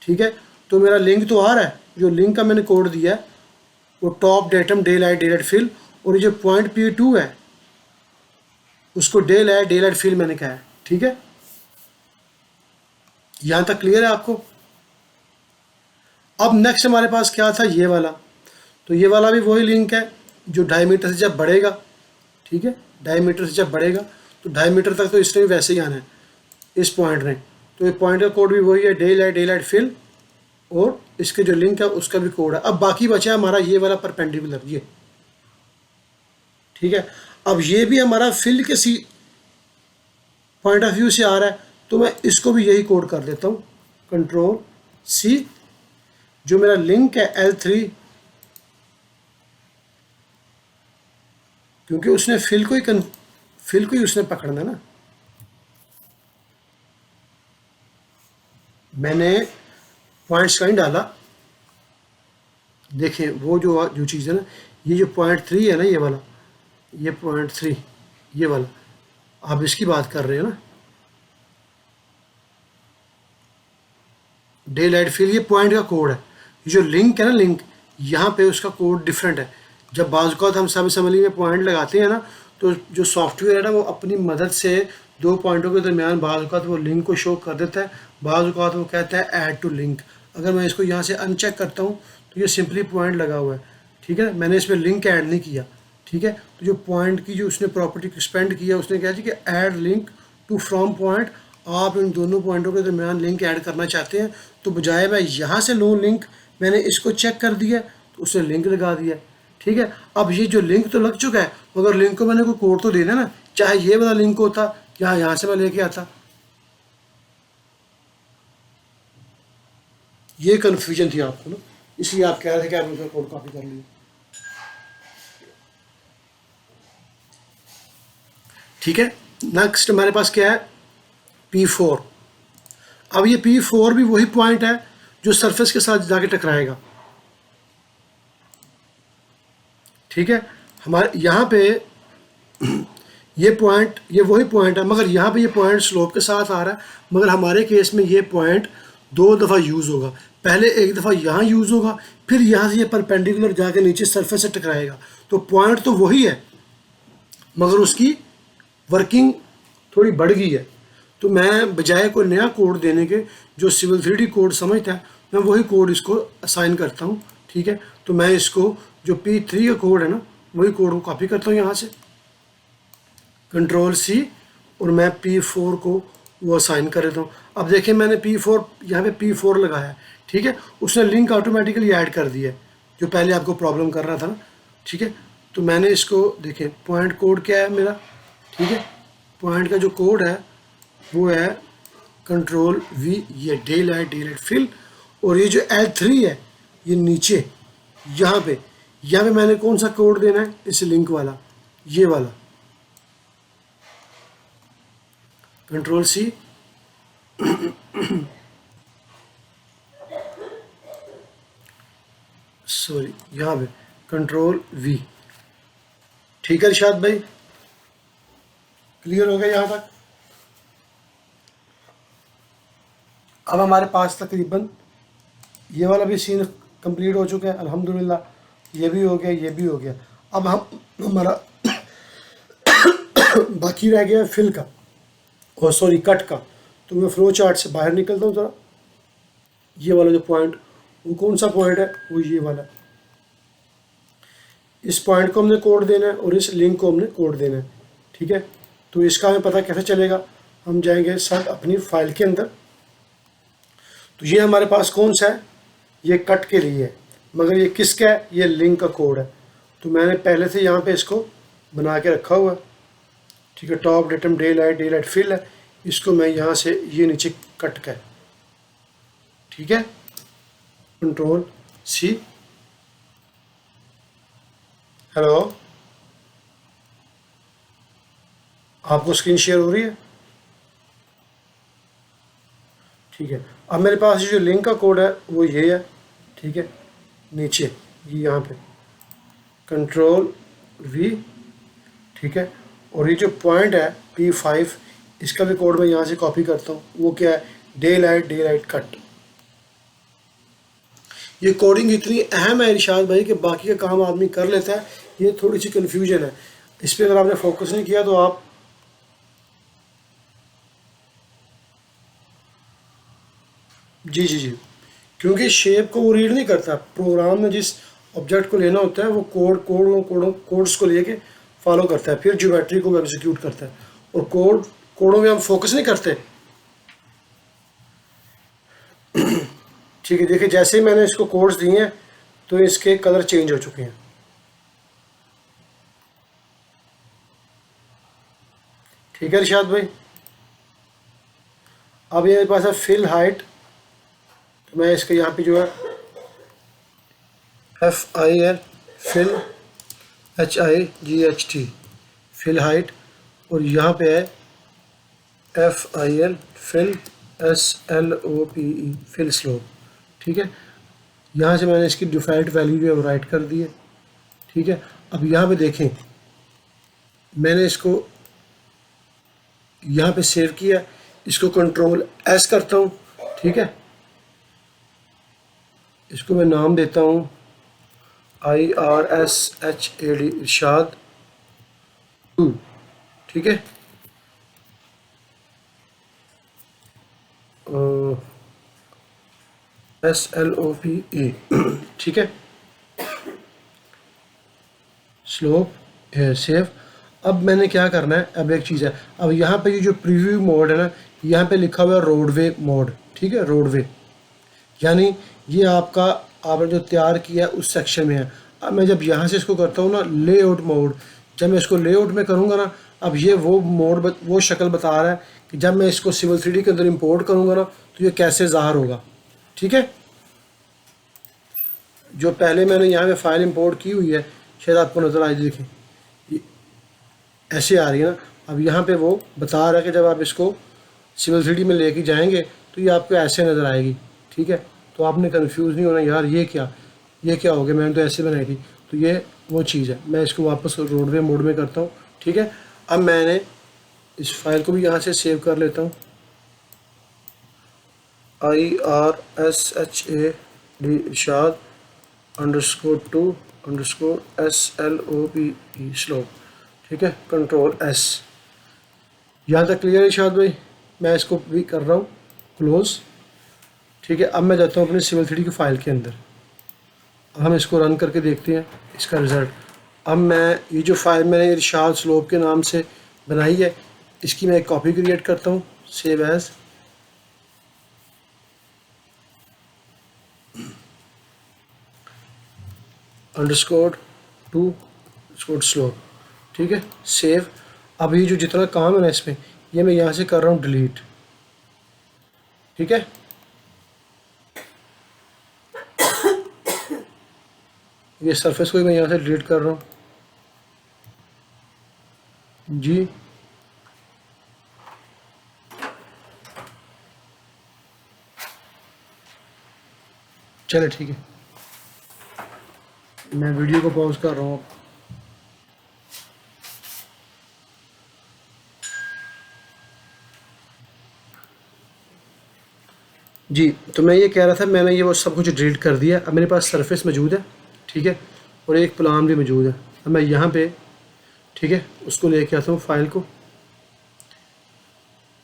ठीक है, तो मेरा लिंक तो आ रहा है, जो लिंक का मैंने कोड दिया है वो top datum daylight fill, और ये जो पॉइंट P2 है उसको डे लाइट फिल मैंने कहा है। ठीक है, यहाँ तक क्लियर है आपको? अब नेक्स्ट हमारे पास क्या था, ये वाला। तो ये वाला भी वही लिंक है जो 2.5 मीटर से जब बढ़ेगा, ठीक है, 2.5 मीटर से जब बढ़ेगा तो 2.5 मीटर तक तो इसने वैसे ही आना है इस पॉइंट ने। तो ये पॉइंट का कोड भी वही है, डे लाइट फिल, और इसके जो लिंक है उसका भी कोड है। अब बाकी बचा हमारा ये वाला परपेंडिकुलर, ये। ठीक है, अब ये भी हमारा फिल के सी पॉइंट ऑफ व्यू से आ रहा है, तो मैं इसको भी यही कोड कर देता हूँ, कंट्रोल C। जो मेरा लिंक है L3, क्योंकि उसने फिल को ही उसने पकड़ना ना। मैंने पॉइंट्स का ही डाला, देखें वो जो चीज़ है ना, ये जो पॉइंट 3 है ना, ये वाला, ये पॉइंट 3, ये वाला, आप इसकी बात कर रहे हो ना, डे लाइट फिल, ये पॉइंट का कोड है। ये जो लिंक है ना, लिंक, यहाँ पे उसका कोड डिफरेंट है। जब बाज़ हम सब असम्बली में पॉइंट लगाते हैं ना, तो जो सॉफ्टवेयर है ना वो अपनी मदद से 2 पॉइंटों के दरमियान बाज़ वो लिंक को शो कर देता है, बाज़ वो कहता है ऐड टू लिंक। अगर मैं इसको यहाँ से अनचेक करता हूँ तो ये सिंपली पॉइंट लगा हुआ है। ठीक है, मैंने इसमें लिंक ऐड नहीं किया। ठीक है, तो जो पॉइंट की जो उसने प्रॉपर्टी एक्सपेंड किया, उसने कहा कि add link to from point, आप इन दोनों पॉइंटों के दरमियान लिंक ऐड करना चाहते हैं, तो बजाय मैं यहाँ से लूँ लिंक, मैंने इसको चेक कर दिया तो उसने लिंक लगा दिया। ठीक है, अब ये जो लिंक तो लग चुका है, मगर लिंक को मैंने कोई कोड तो देना ना, चाहे ये वाला लिंक होता या यहाँ से मैं लेके आता। ये कन्फ्यूजन थी आपको ना, इसलिए आप कह रहे थे कि आप उसका कोड कॉपी कर लिए। ठीक है, नेक्स्ट हमारे पास क्या है, P4। अब ये P4 भी वही पॉइंट है जो सरफेस के साथ जाके टकराएगा। ठीक है, हमारे यहाँ पे ये पॉइंट, ये वही पॉइंट है, मगर यहाँ पे ये पॉइंट स्लोप के साथ आ रहा है, मगर हमारे केस में ये पॉइंट 2 दफ़ा यूज़ होगा। पहले एक दफ़ा यहाँ यूज़ होगा, फिर यहाँ से ये परपेंडिकुलर जाके नीचे सरफेस से टकराएगा। तो पॉइंट तो वही है, मगर उसकी वर्किंग थोड़ी बढ़ गई है। तो मैं बजाय कोई नया कोड देने के, जो सिविल 3D कोड समझता है, मैं वही कोड इसको असाइन करता हूँ। ठीक है, तो मैं इसको जो P3 का कोड है ना, वही कोड को कॉपी करता हूँ यहाँ से, Ctrl+C, और मैं P4 को वो असाइन कर देता हूँ। अब देखिए मैंने P4 यहाँ पे P4 लगाया है। ठीक है, उसने लिंक ऑटोमेटिकली ऐड कर दिया है, जो पहले आपको प्रॉब्लम कर रहा था ना। ठीक है, तो मैंने इसको देखें, पॉइंट कोड क्या है मेरा। ठीक है, पॉइंट का जो कोड है वो है Ctrl+V, ये डे लाइट फिल, और ये जो L3 है ये नीचे यहाँ पे मैंने कौन सा कोड देना है, इस लिंक वाला, ये वाला, Ctrl+C, सॉरी यहाँ पे Ctrl+V। ठीक है इरशाद भाई, क्लियर हो गया यहाँ तक। अब हमारे पास तकरीबन ये वाला भी सीन कंप्लीट हो चुका है अल्हम्दुलिल्लाह, ये भी हो गया, ये भी हो गया। अब हमारा बाकी रह गया फिल का, और सॉरी कट का। तो मैं फ्लो चार्ट से बाहर निकलता हूँ ज़रा। ये वाला जो पॉइंट, वो कौन सा पॉइंट है, वो ये वाला। इस पॉइंट को हमने कोड देना है और इस लिंक को हमने कोड देना है। ठीक है, तो इसका हमें पता कैसे चलेगा, हम जाएंगे सब अपनी फाइल के अंदर। तो ये हमारे पास कौन सा है, ये कट के लिए है, मगर ये किसका है, ये लिंक का कोड है। तो मैंने पहले से यहाँ पे इसको बना के रखा हुआ है। ठीक है, top datum daylight fill है, इसको मैं यहाँ से ये नीचे कट कर, ठीक है, Ctrl+C। हेलो, आपको स्क्रीन शेयर हो रही है? ठीक है, अब मेरे पास जो लिंक का कोड है वो ये है। ठीक है, नीचे ये यहाँ पे Ctrl+V। ठीक है, और ये जो पॉइंट है P5, इसका भी कोड मैं यहाँ से कॉपी करता हूँ। वो क्या है, डे लाइट कट। ये कोडिंग इतनी अहम है इरशाद भाई कि बाकी का काम आदमी कर लेता है, ये थोड़ी सी कन्फ्यूजन है। इस पर अगर आपने फोकस नहीं किया तो आप जी, क्योंकि शेप को वो रीड नहीं करता। प्रोग्राम में जिस ऑब्जेक्ट को लेना होता है वो कोड्स को लेके फॉलो करता है, फिर ज्योमेट्री को एग्जीक्यूट करता है, और कोडों में हम फोकस नहीं करते। ठीक है, देखिए जैसे ही मैंने इसको कोड्स दिए हैं तो इसके कलर चेंज हो चुके हैं। ठीक है इरशाद भाई, अब ये मेरे पास है फिल हाइट। तो मैं इसके यहाँ पे जो है FIL fill HIGHT fill height, और यहाँ पे है FIL fill SLOPE fill slope. ठीक है, यहाँ से मैंने इसकी डिफ़ॉल्ट वैल्यू जो है राइट कर दी है। ठीक है, अब यहाँ पे देखें, मैंने इसको यहाँ पे सेव किया, इसको Ctrl+S करता हूँ। ठीक है, इसको मैं नाम देता हूँ IRSHAD इरशाद 2। ठीक है, SLOPE। ठीक है, स्लोप है सेव। अब मैंने क्या करना है, अब एक चीज़ है, अब यहाँ पे ये जो प्रीव्यू मोड है ना, यहाँ पे लिखा हुआ है रोडवे मोड। ठीक है, रोडवे यानी ये आपने जो तैयार किया उस सेक्शन में है। अब मैं जब यहाँ से इसको करता हूँ ना लेआउट मोड, जब मैं इसको लेआउट में करूँगा ना, अब ये वो शक्ल बता रहा है कि जब मैं इसको सिविल 3D के अंदर इंपोर्ट करूँगा ना तो ये कैसे ज़ाहिर होगा। ठीक है, जो पहले मैंने यहाँ पे फाइल इंपोर्ट की हुई है, शायद आपको नज़र आई, देखें ये ऐसे आ रही है ना। अब यहाँ पे वो बता रहा है कि जब आप इसको सिविल 3D में लेके जाएंगे तो ये आपको ऐसे नज़र आएगी। ठीक है, तो आपने कंफ्यूज नहीं होना, यार ये क्या हो गया, मैंने तो ऐसे बनाई थी। तो ये वो चीज़ है। मैं इसको वापस रोडवे मोड में करता हूँ। ठीक है, अब मैंने इस फाइल को भी यहाँ से सेव कर लेता हूँ, IRSHAD इरशाद _2_SLOPE स्लोप। ठीक है, Ctrl+S। यहाँ तक क्लियर है इरशाद भाई? मैं इसको भी कर रहा हूँ क्लोज। ठीक है, अब मैं जाता हूँ अपने Civil 3D की फ़ाइल के अंदर। अब हम इसको रन करके देखते हैं इसका रिज़ल्ट। अब मैं ये जो फाइल मैंने इरशाद स्लोप के नाम से बनाई है, इसकी मैं एक कॉपी क्रिएट करता हूँ, सेव एज _2_ स्लोप। ठीक है, सेव। अब ये जो जितना काम है ना इसमें, ये मैं यहाँ से कर रहा हूँ डिलीट। ठीक है, ये सरफेस को ही मैं यहाँ से डिलीट कर रहा हूँ जी। चले ठीक है, मैं वीडियो को पॉज कर रहा हूँ। जी, तो मैं ये कह रहा था, मैंने ये वो सब कुछ डिलीट कर दिया। अब मेरे पास सरफेस मौजूद है, ठीक है, और एक प्लान भी मौजूद है। अब मैं यहाँ पे, ठीक है, उसको लेके आता हूँ फाइल को,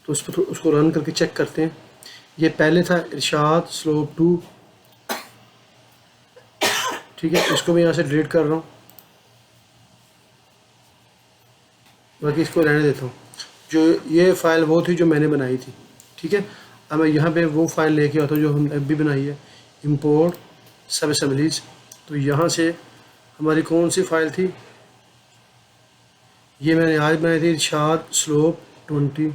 तो उस पर उसको रन करके चेक करते हैं। ये पहले था इरशाद स्लोप 2। ठीक है, इसको मैं यहाँ से डिलीट कर रहा हूँ, बाकी इसको रहने देता हूँ। जो ये फ़ाइल वो थी जो मैंने बनाई थी। ठीक है, अब मैं यहाँ पे वो फाइल लेके आता हूँ जो हमने अभी बनाई है, इंपोर्ट सब असेंबलीज। तो यहाँ से हमारी कौन सी फ़ाइल थी, ये मैंने आज बनाई थी इरशाद स्लोप 20।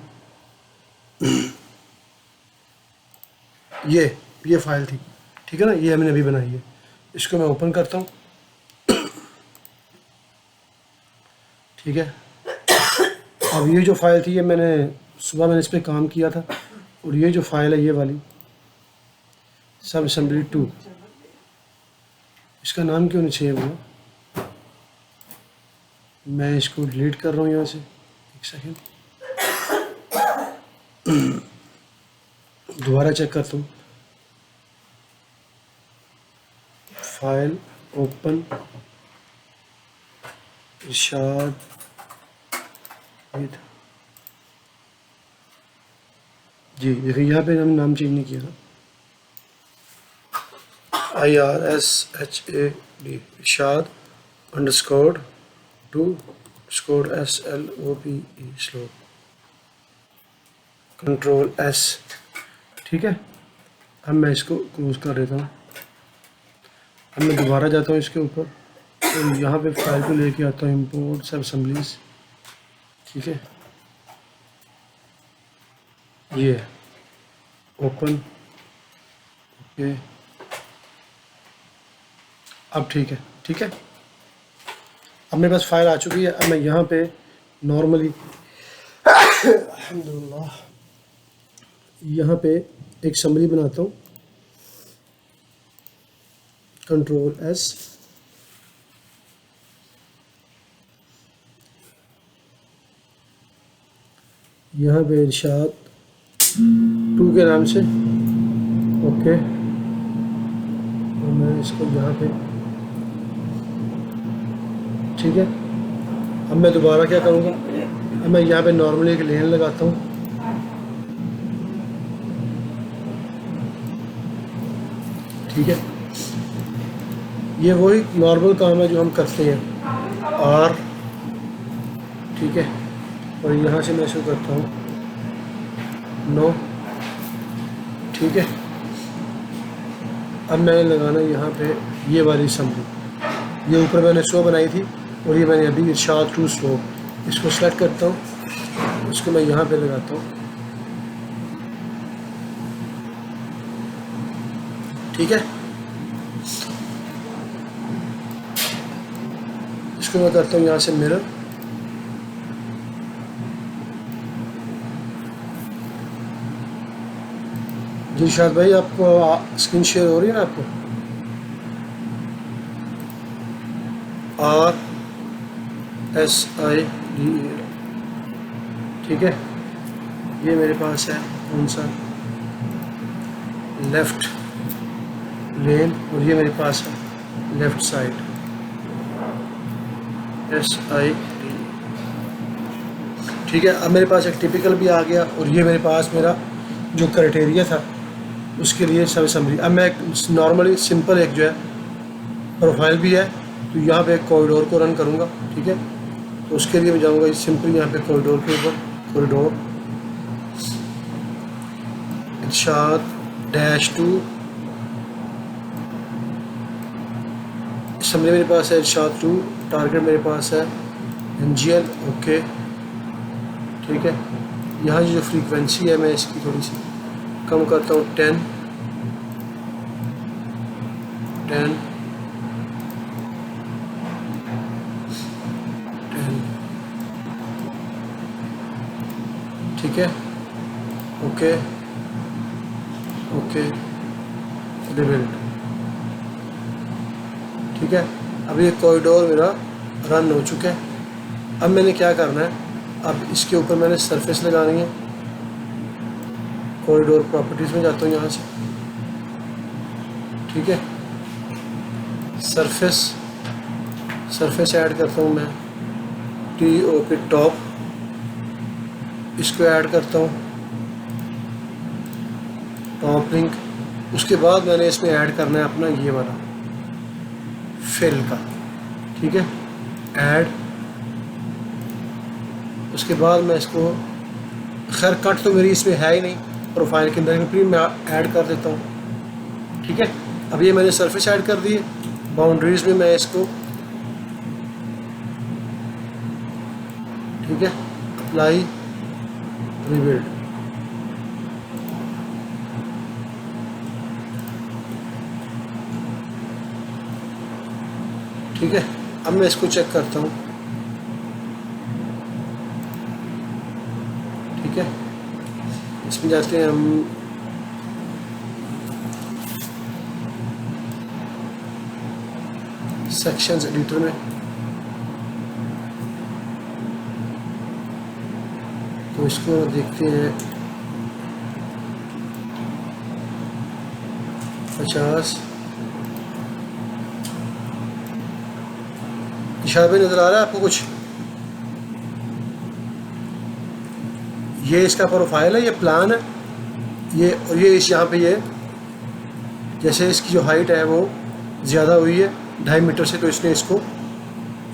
ये फ़ाइल थी, ठीक है ना, ये हमने अभी बनाई है। इसको मैं ओपन करता हूँ। ठीक है, अब ये जो फ़ाइल थी, ये मैंने इस पर काम किया था, और ये जो फाइल है ये वाली सब असेंबली 2, इसका नाम क्यों नहीं सेव हुआ? मैं इसको डिलीट कर रहा हूँ यहाँ से, एक सेकेंड, दोबारा चेक करता हूँ। फाइल ओपन इरशाद जी, देखिए यहाँ पे हमने नाम चेंज नहीं किया था, IRSHAD इरशाद _2_SLOPE स्लोप। Ctrl+S। ठीक है, अब मैं इसको क्लोज कर देता हूँ। अब मैं दोबारा जाता हूँ इसके ऊपर, तो यहाँ पे फाइल को लेके आता हूँ, इंपोर्ट सब असेंबलीज। ठीक है, ये ओपन, ओके, अब ठीक है। ठीक है, अब मेरे पास फाइल आ चुकी है। अब मैं यहाँ पे नॉर्मली अल्हम्दुलिल्लाह यहाँ पे एक समरी बनाता हूँ, Ctrl+S। यहाँ पे इरशाद 2 के नाम से, ओके, और मैं इसको यहाँ पे, ठीक है। अब मैं दोबारा क्या करूँगा, अब मैं यहाँ पे नॉर्मली एक लेन लगाता हूँ। ठीक है, ये वही नॉर्मल काम है जो हम करते हैं, और ठीक है, और यहाँ से मैं इसको करता हूँ नो। ठीक है, अब मैंने लगाना यहाँ पे ये वाली समरी, ये ऊपर मैंने 100 बनाई थी, और ये मैंने अभी इरशाद 2 स्लोप, इसको सेलेक्ट करता हूँ, इसको मैं यहाँ पे लगाता हूँ। ठीक है, इसको मैं करता हूँ यहाँ से मिरर। जी शायद भाई, आपको स्क्रीन शेयर हो रही है ना आपको? RSIDE ठीक है, ये मेरे पास है कौन सा, लेफ़्ट लेन, और ये मेरे पास है लेफ़्ट साइड, SI। ठीक है, अब मेरे पास एक टिपिकल भी आ गया, और ये मेरे पास मेरा जो क्राइटेरिया था उसके लिए सब समरी। अब मैं एक नॉर्मली सिंपल एक जो है प्रोफाइल भी है, तो यहाँ पे एक कॉरिडोर को रन करूँगा। ठीक है, तो उसके लिए मैं जाऊँगा सिंपली यहाँ पे कॉरिडोर के ऊपर, कॉरिडोर -2 समरी मेरे पास है, -2 टारगेट मेरे पास है NGL। ओके, ठीक है, यहाँ जो फ्रीक्वेंसी है मैं इसकी थोड़ी सी कम करता हूँ, 10 10 10। ठीक है, ओके ओके, रिबिल्ड। ठीक है, अब ये कॉरिडोर मेरा रन हो चुका है। अब मैंने क्या करना है, अब इसके ऊपर मैंने सरफेस लगानी है। कॉरिडोर प्रॉपर्टीज़ में जाता हूँ यहाँ से। ठीक है, सरफेस ऐड करता हूँ मैं, TOP टॉप, इसको ऐड करता हूँ, टॉप लिंक। उसके बाद मैंने इसमें ऐड करना है अपना ये वाला फिल का। ठीक है, ऐड, उसके बाद मैं इसको, खैर कट तो मेरी इसमें है ही नहीं प्रोफाइल के अंदर, फिर मैं ऐड कर देता हूँ। ठीक है, अब ये मैंने सरफेस ऐड कर दी है। बाउंड्रीज में मैं इसको, ठीक है, अप्लाई, रिबिल्ड। ठीक है, अब मैं इसको चेक करता हूँ। ठीक है, इसमें जाते हैं हम, सेक्शंस एडिटर में, तो इसको देखते हैं 50। इशारा भी नज़र आ रहा है आपको कुछ? ये इसका प्रोफाइल है, ये प्लान है, ये, और ये इस यहाँ पे ये जैसे इसकी जो हाइट है वो ज़्यादा हुई है 2.5 मीटर से, तो इसने इसको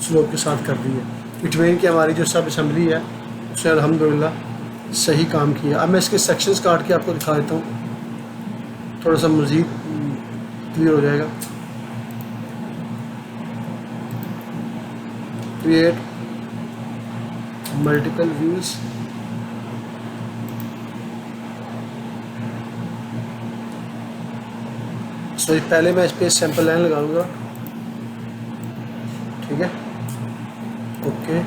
स्लोप के साथ कर दी है। इट मीन कि हमारी जो सब असम्बली है उसने अल्हम्दुलिल्लाह सही काम किया। अब मैं इसके सेक्शंस काट के आपको दिखा देता हूँ, थोड़ा सा मज़ीद क्लियर हो जाएगा। क्रिएट मल्टीपल व्यूज़, सो पहले मैं इस पर सैंपल लाइन लगाऊंगा। ठीक है, ओके,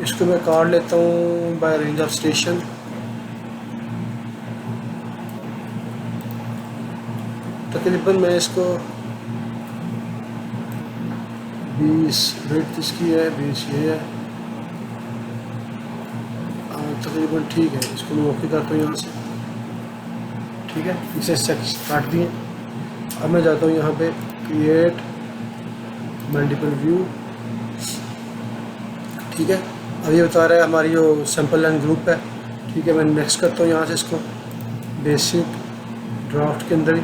इसको मैं काट लेता हूँ बाय रेंज ऑफ स्टेशन। तकरीबन मैं इसको 20 रेट इसकी है, 20 ये है, तकरीबन ठीक है। इसको मैं ओके करता हूँ यहाँ से। ठीक है, इसे सेक्शन काट दिए। अब मैं जाता हूँ यहाँ पे क्रिएट मल्टीपल व्यू। ठीक है, अब ये बता रहा है हमारी जो सैंपल लाइन ग्रुप है। ठीक है, मैं नेक्स्ट करता हूँ यहाँ से इसको, बेसिक ड्राफ्ट के अंदर ही,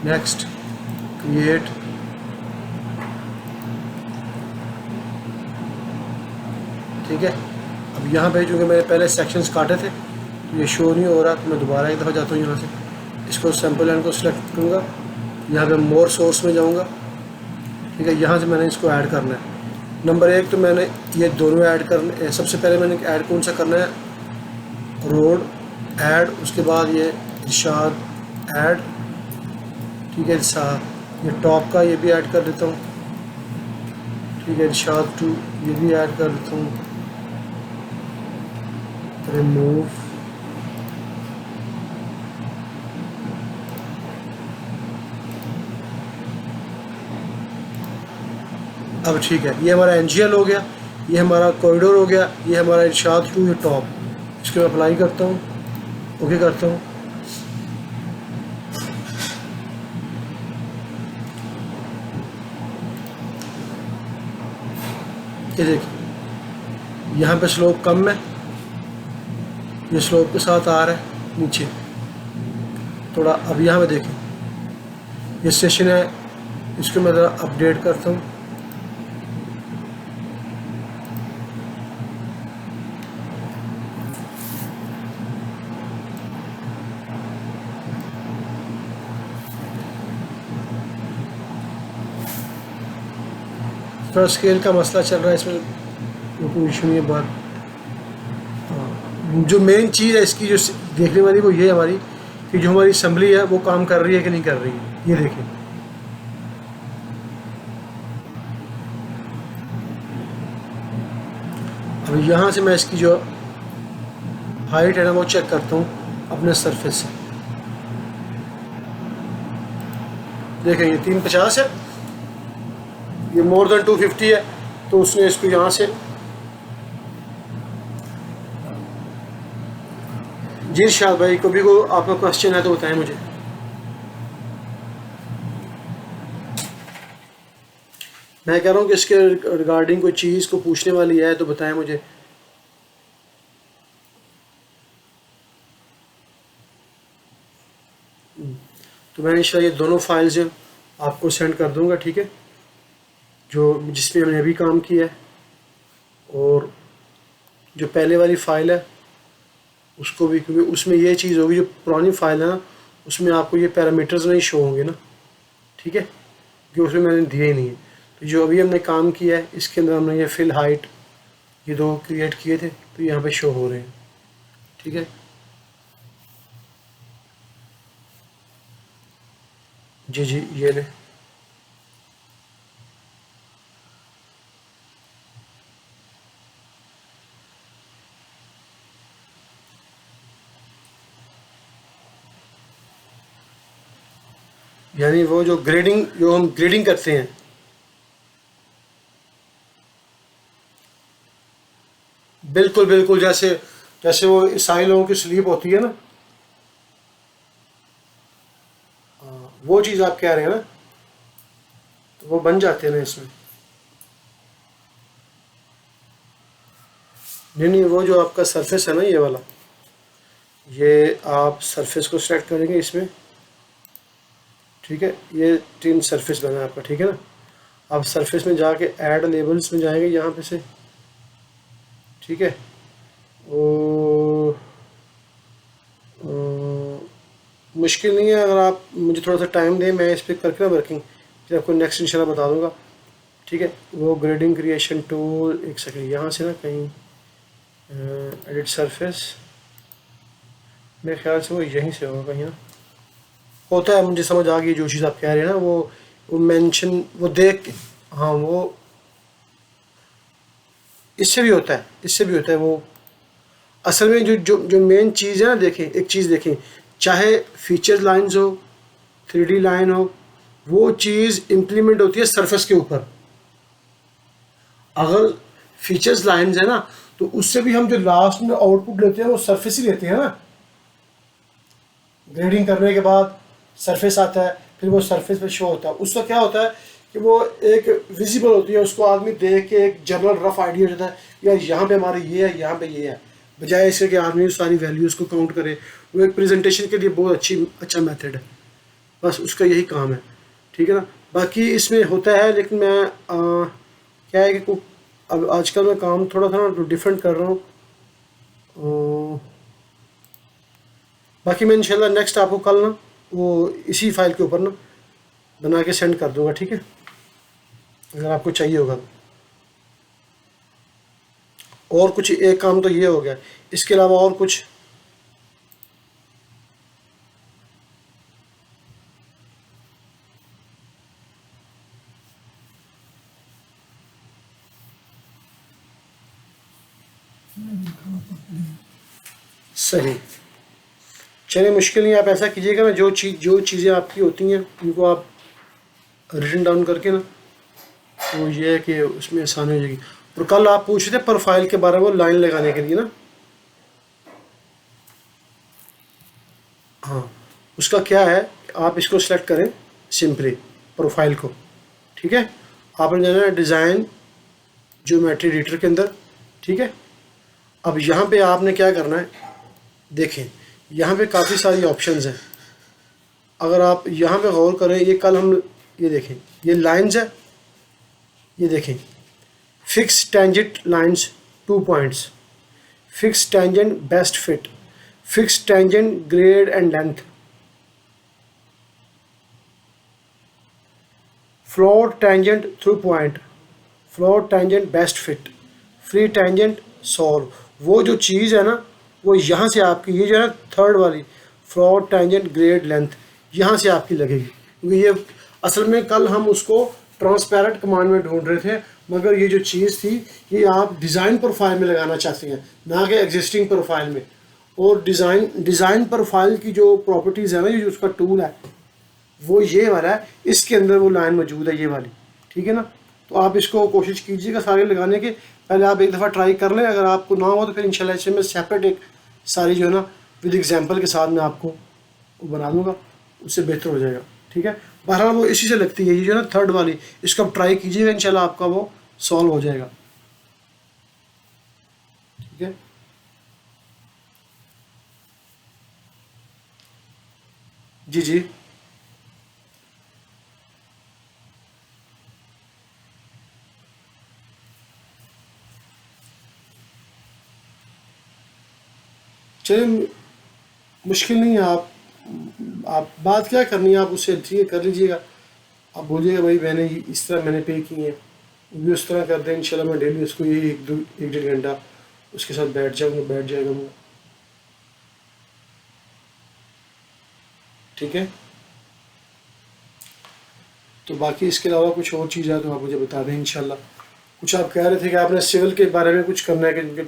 नेक्स्ट क्रिएट। ठीक है, अब यहाँ पे चूँकि मैंने पहले सेक्शंस काटे थे तो ये शो नहीं हो रहा, तो मैं दोबारा एक दफ़ा जाता हूँ यहाँ से, इसको सैंपल लाइन को सिलेक्ट करूँगा, यहाँ पे मोर सोर्स में जाऊँगा। ठीक है, यहाँ से मैंने इसको ऐड करना है। नंबर 1 तो मैंने ये दोनों ऐड करने, सबसे पहले मैंने ऐड कौन सा करना है, रोड ऐड, उसके बाद ये इरशाद ऐड। ठीक है, ये टॉप का ये भी ऐड कर देता हूँ। ठीक है, इरशाद 2 ये भी ऐड कर देता हूँ। रिमूव, अब ठीक है, ये हमारा NGL हो गया। ये हमारा कॉरिडोर हो गया, ये हमारा इरशाद टू ये टॉप। इसको मैं अप्लाई करता हूँ, ओके करता हूँ। ये देखिए यहाँ पे स्लोप कम है, ये स्लोप के साथ आ रहा है नीचे थोड़ा। अब यहाँ पे देखें ये सेशन है, इसको मैं ज़रा अपडेट करता हूँ। थोड़ा स्केल का मसला चल रहा है इसमें, कोई इशू नहीं है। बात जो मेन चीज़ है इसकी जो देखने वाली वो ये हमारी कि जो हमारी असम्बली है वो काम कर रही है कि नहीं कर रही है। ये देखें अब यहाँ से मैं इसकी जो हाइट है ना वो चेक करता हूँ अपने सरफेस से। देखें ये 350 है, ये मोर देन 250 है, तो उसने इसको यहाँ से। जी इरशाद भाई, कभी को आपका क्वेश्चन है तो बताएं मुझे। मैं कह रहा हूँ कि इसके रिगार्डिंग कोई चीज़ को पूछने वाली है तो बताएं मुझे। तो मैं इंशाल्लाह ये दोनों फाइल्स आपको सेंड कर दूंगा, ठीक है, जो जिसमें हमने अभी काम किया है। और जो पहले वाली फ़ाइल है उसको भी, क्योंकि उसमें ये चीज़ होगी, जो पुरानी फाइल है ना उसमें आपको ये पैरामीटर्स नहीं शो होंगे ना, ठीक है, क्योंकि उसमें मैंने दिए ही नहीं है। तो जो अभी हमने काम किया है इसके अंदर हमने ये फिल हाइट ये दो क्रिएट किए थे, तो यहाँ पे शो हो रहे हैं, ठीक है। जी जी ये ले, यानी वो जो ग्रेडिंग, जो हम ग्रेडिंग करते हैं, बिल्कुल बिल्कुल, जैसे जैसे वो ईसाई लोगों की स्लीप होती है ना, वो चीज़ आप कह रहे हैं ना, तो वो बन जाते हैं ना इसमें। नहीं नहीं, वो जो आपका सरफेस है ना ये वाला, ये आप सरफेस को सेलेक्ट करेंगे इसमें, ठीक है, ये 3 सरफेस बना है आपका, ठीक है ना। आप सरफेस में जाके ऐड लेबल्स में जाएंगे यहाँ पे से, ठीक है। मुश्किल नहीं है, अगर आप मुझे थोड़ा सा टाइम दें मैं इस पर करके ना वर्किंग फिर आपको नेक्स्ट इंशाल्लाह बता दूंगा, ठीक है। वो ग्रेडिंग क्रिएशन टूल, एक सेकंड यहाँ से ना कहीं एडिट सरफेस, मेरे ख्याल से वो यहीं से होगा कहीं ना, होता है, मुझे समझ आ गई जो चीज़ आप कह रहे हैं ना, वो मेंशन वो देख के, हाँ वो इससे भी होता है, इससे भी होता है। वो असल में जो जो जो मेन चीज़ है ना, देखें एक चीज़ देखें, चाहे फीचर लाइंस हो, 3D लाइन हो, वो चीज़ इम्प्लीमेंट होती है सरफेस के ऊपर। अगर फीचर्स लाइंस है ना तो उससे भी हम जो लास्ट में आउटपुट लेते हैं वो सरफेस ही लेते हैं ना। ग्रेडिंग करने के बाद सरफेस आता है, फिर वो सरफेस पे शो होता है। उसका क्या होता है कि वो एक विजिबल होती है, उसको आदमी देख के एक जनरल रफ आइडिया हो जाता है, यार यहाँ पे हमारे ये है, यहाँ पे ये है, बजाय इसके कि आदमी सारी वैल्यूज़ को काउंट करे। वो एक प्रेजेंटेशन के लिए बहुत अच्छा मेथड है, बस उसका यही काम है, ठीक है ना। बाकी इसमें होता है, लेकिन मैं क्या है कि अब आजकल मैं काम थोड़ा सा ना डिफरेंट कर रहा हूँ। बाकी मैं इंशाल्लाह नेक्स्ट आपको कल ना वो इसी फाइल के ऊपर ना बना के सेंड कर दूंगा, ठीक है, अगर आपको चाहिए होगा तो। और कुछ एक काम तो ये हो गया, इसके अलावा और कुछ? सही, चलिए मुश्किल नहीं, आप ऐसा कीजिएगा ना, जो चीज़ें आपकी होती हैं उनको आप रिटन डाउन करके ना, तो ये है कि उसमें आसानी हो जाएगी। और कल आप पूछ रहे थे प्रोफाइल के बारे में, लाइन लगाने के लिए ना। हाँ, उसका क्या है, आप इसको सेलेक्ट करें सिंपली प्रोफाइल को, ठीक है। आपने जाना है डिज़ाइन ज्योमेट्री एडिटर के अंदर, ठीक है। अब यहाँ पे आपने क्या करना है, देखें यहाँ पे काफ़ी सारी ऑप्शंस हैं। अगर आप यहाँ पे गौर करें, ये कल हम ये देखें, ये लाइंस है, ये देखें fix tangent lines 2 points, fix tangent best fit, fix tangent grade and length, floor tangent through point, floor tangent best fit, free tangent solve. वो जो चीज़ है ना, वो यहाँ से आपकी ये जो है थर्ड वाली फ्लोर टेंजेंट ग्रेड लेंथ, यहाँ से आपकी लगेगी। क्योंकि ये असल में कल हम उसको ट्रांसपेरेंट कमांड में ढूंढ रहे थे, मगर ये जो चीज़ थी ये आप डिज़ाइन प्रोफाइल में लगाना चाहते हैं, ना कि एग्जिस्टिंग प्रोफाइल में। और डिज़ाइन प्रोफाइल की जो प्रॉपर्टीज़ है ना, ये जो उसका टूल है वो ये वाला है, इसके अंदर वो लाइन मौजूद है, ये वाली, ठीक है ना। तो आप इसको कोशिश कीजिएगा सारे लगाने के, पहले आप एक दफ़ा ट्राई कर लें, अगर आपको ना हो तो फिर इंशाल्लाह इससे मैं सेपरेट एक सारी जो है ना विद एग्जांपल के साथ मैं आपको बना दूंगा, उससे बेहतर हो जाएगा, ठीक है। बहरहाल वो इसी से लगती है, ये जो है ना थर्ड वाली, इसको आप ट्राई कीजिएगा, इंशाल्लाह आपका वो सॉल्व हो जाएगा, ठीक है। जी जी, चलिए मुश्किल नहीं है, आप बात क्या करनी है, आप उससे ठीक है कर लीजिएगा। आप बोलिएगा भाई मैंने इस तरह मैंने पे किए हैं, वो भी उस तरह कर दें, इंशाल्लाह मैं डेली उसको ये 1-1.5 घंटा उसके साथ बैठ जाएगा वो, ठीक है। तो बाकी इसके अलावा कुछ और चीज़ है तो आप मुझे बता दें इंशाल्लाह। कुछ आप कह रहे थे कि आपने सिविल के बारे में कुछ करना है, कि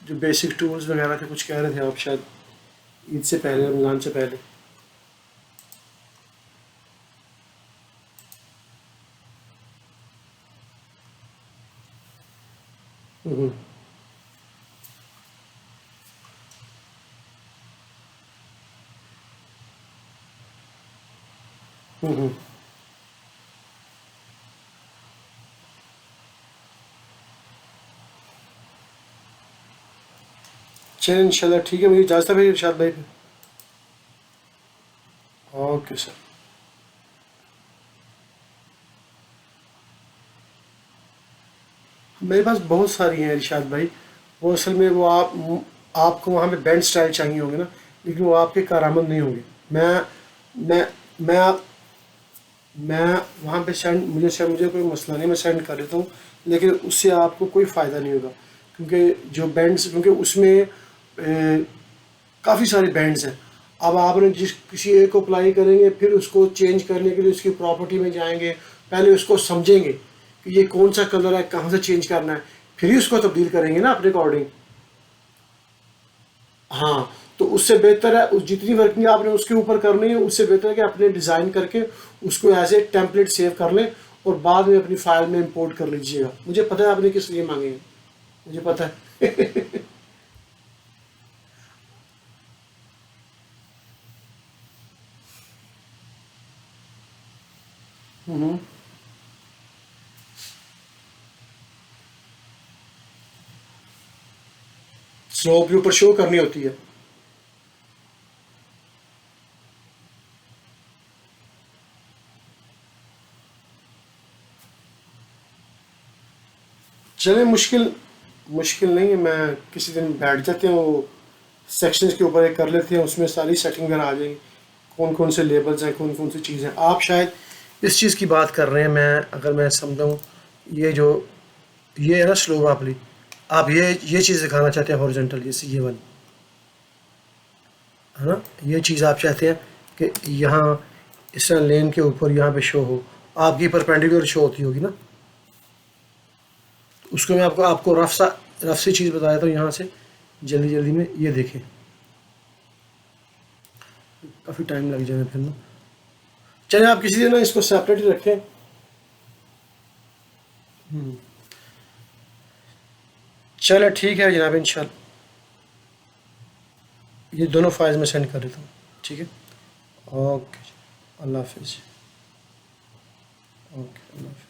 जो बेसिक टूल्स वगैरह थे कुछ कह रहे थे आप शायद ईद से पहले, रमज़ान से पहले। हम्म हम्म। चलिए इंशाल्लाह ठीक है, मुझे इजाज़त है भाई इरशाद भाई। Okay sir. मेरे पास बहुत सारी हैं इरशाद भाई, वो असल में वो आपको वहाँ पे बैंड स्टाइल चाहिए होंगे ना, लेकिन वो आपके कारामद नहीं होंगे। मैं मैं मैं वहाँ पे सेंड, मुझे कोई मसला नहीं, मैं सेंड कर देता हूँ, लेकिन उससे आपको कोई फ़ायदा नहीं होगा, क्योंकि जो बैंड्स, क्योंकि उसमें काफ़ी सारे बैंड्स हैं। अब आपने जिस किसी एक को अप्लाई करेंगे, फिर उसको चेंज करने के लिए उसकी प्रॉपर्टी में जाएंगे, पहले उसको समझेंगे कि ये कौन सा कलर है, कहाँ से चेंज करना है, फिर ही उसको तब्दील करेंगे ना अपने अकॉर्डिंग। हाँ, तो उससे बेहतर है उस जितनी वर्किंग आपने उसके ऊपर करनी है, उससे बेहतर है कि अपने डिज़ाइन करके उसको एज ए टेम्पलेट सेव कर लें और बाद में अपनी फाइल में इंपोर्ट कर लीजिएगा। मुझे पता है आपने किस लिए मांगे हैं, मुझे पता है। स्लोप के ऊपर शो करनी होती है। चले मुश्किल मुश्किल नहीं है, मैं किसी दिन बैठ जाते हैं, वो सेक्शंस के ऊपर एक कर लेते हैं, उसमें सारी सेटिंग वगैरह आ जाएगी, कौन कौन से लेबल्स हैं, कौन कौन सी चीज़ें हैं। आप शायद इस चीज़ की बात कर रहे हैं, मैं अगर मैं समझाऊँ, ये जो ये है ना स्लोप वाली, आप ये चीज़ दिखाना चाहते हैं हॉरिजॉन्टल, जैसे ये वाली है ना, ये चीज़ आप चाहते हैं कि यहाँ इस तरह लेन के ऊपर यहाँ पे शो हो, आपकी परपेंडिकुलर शो होती होगी ना। उसको मैं आपको रफ सी चीज़ बता देता हूँ यहाँ से जल्दी जल्दी में, ये देखें, काफ़ी टाइम लग जाएगा फिर ना। चलिए आप किसी दिन ना इसको सेपरेट ही रखें। चलो ठीक है जनाब, इंशाल्लाह ये दोनों फाइल्स में सेंड कर देता हूँ। ठीक है, ओके, अल्लाह हाफिज़। ओके, अल्लाह हाफिज़।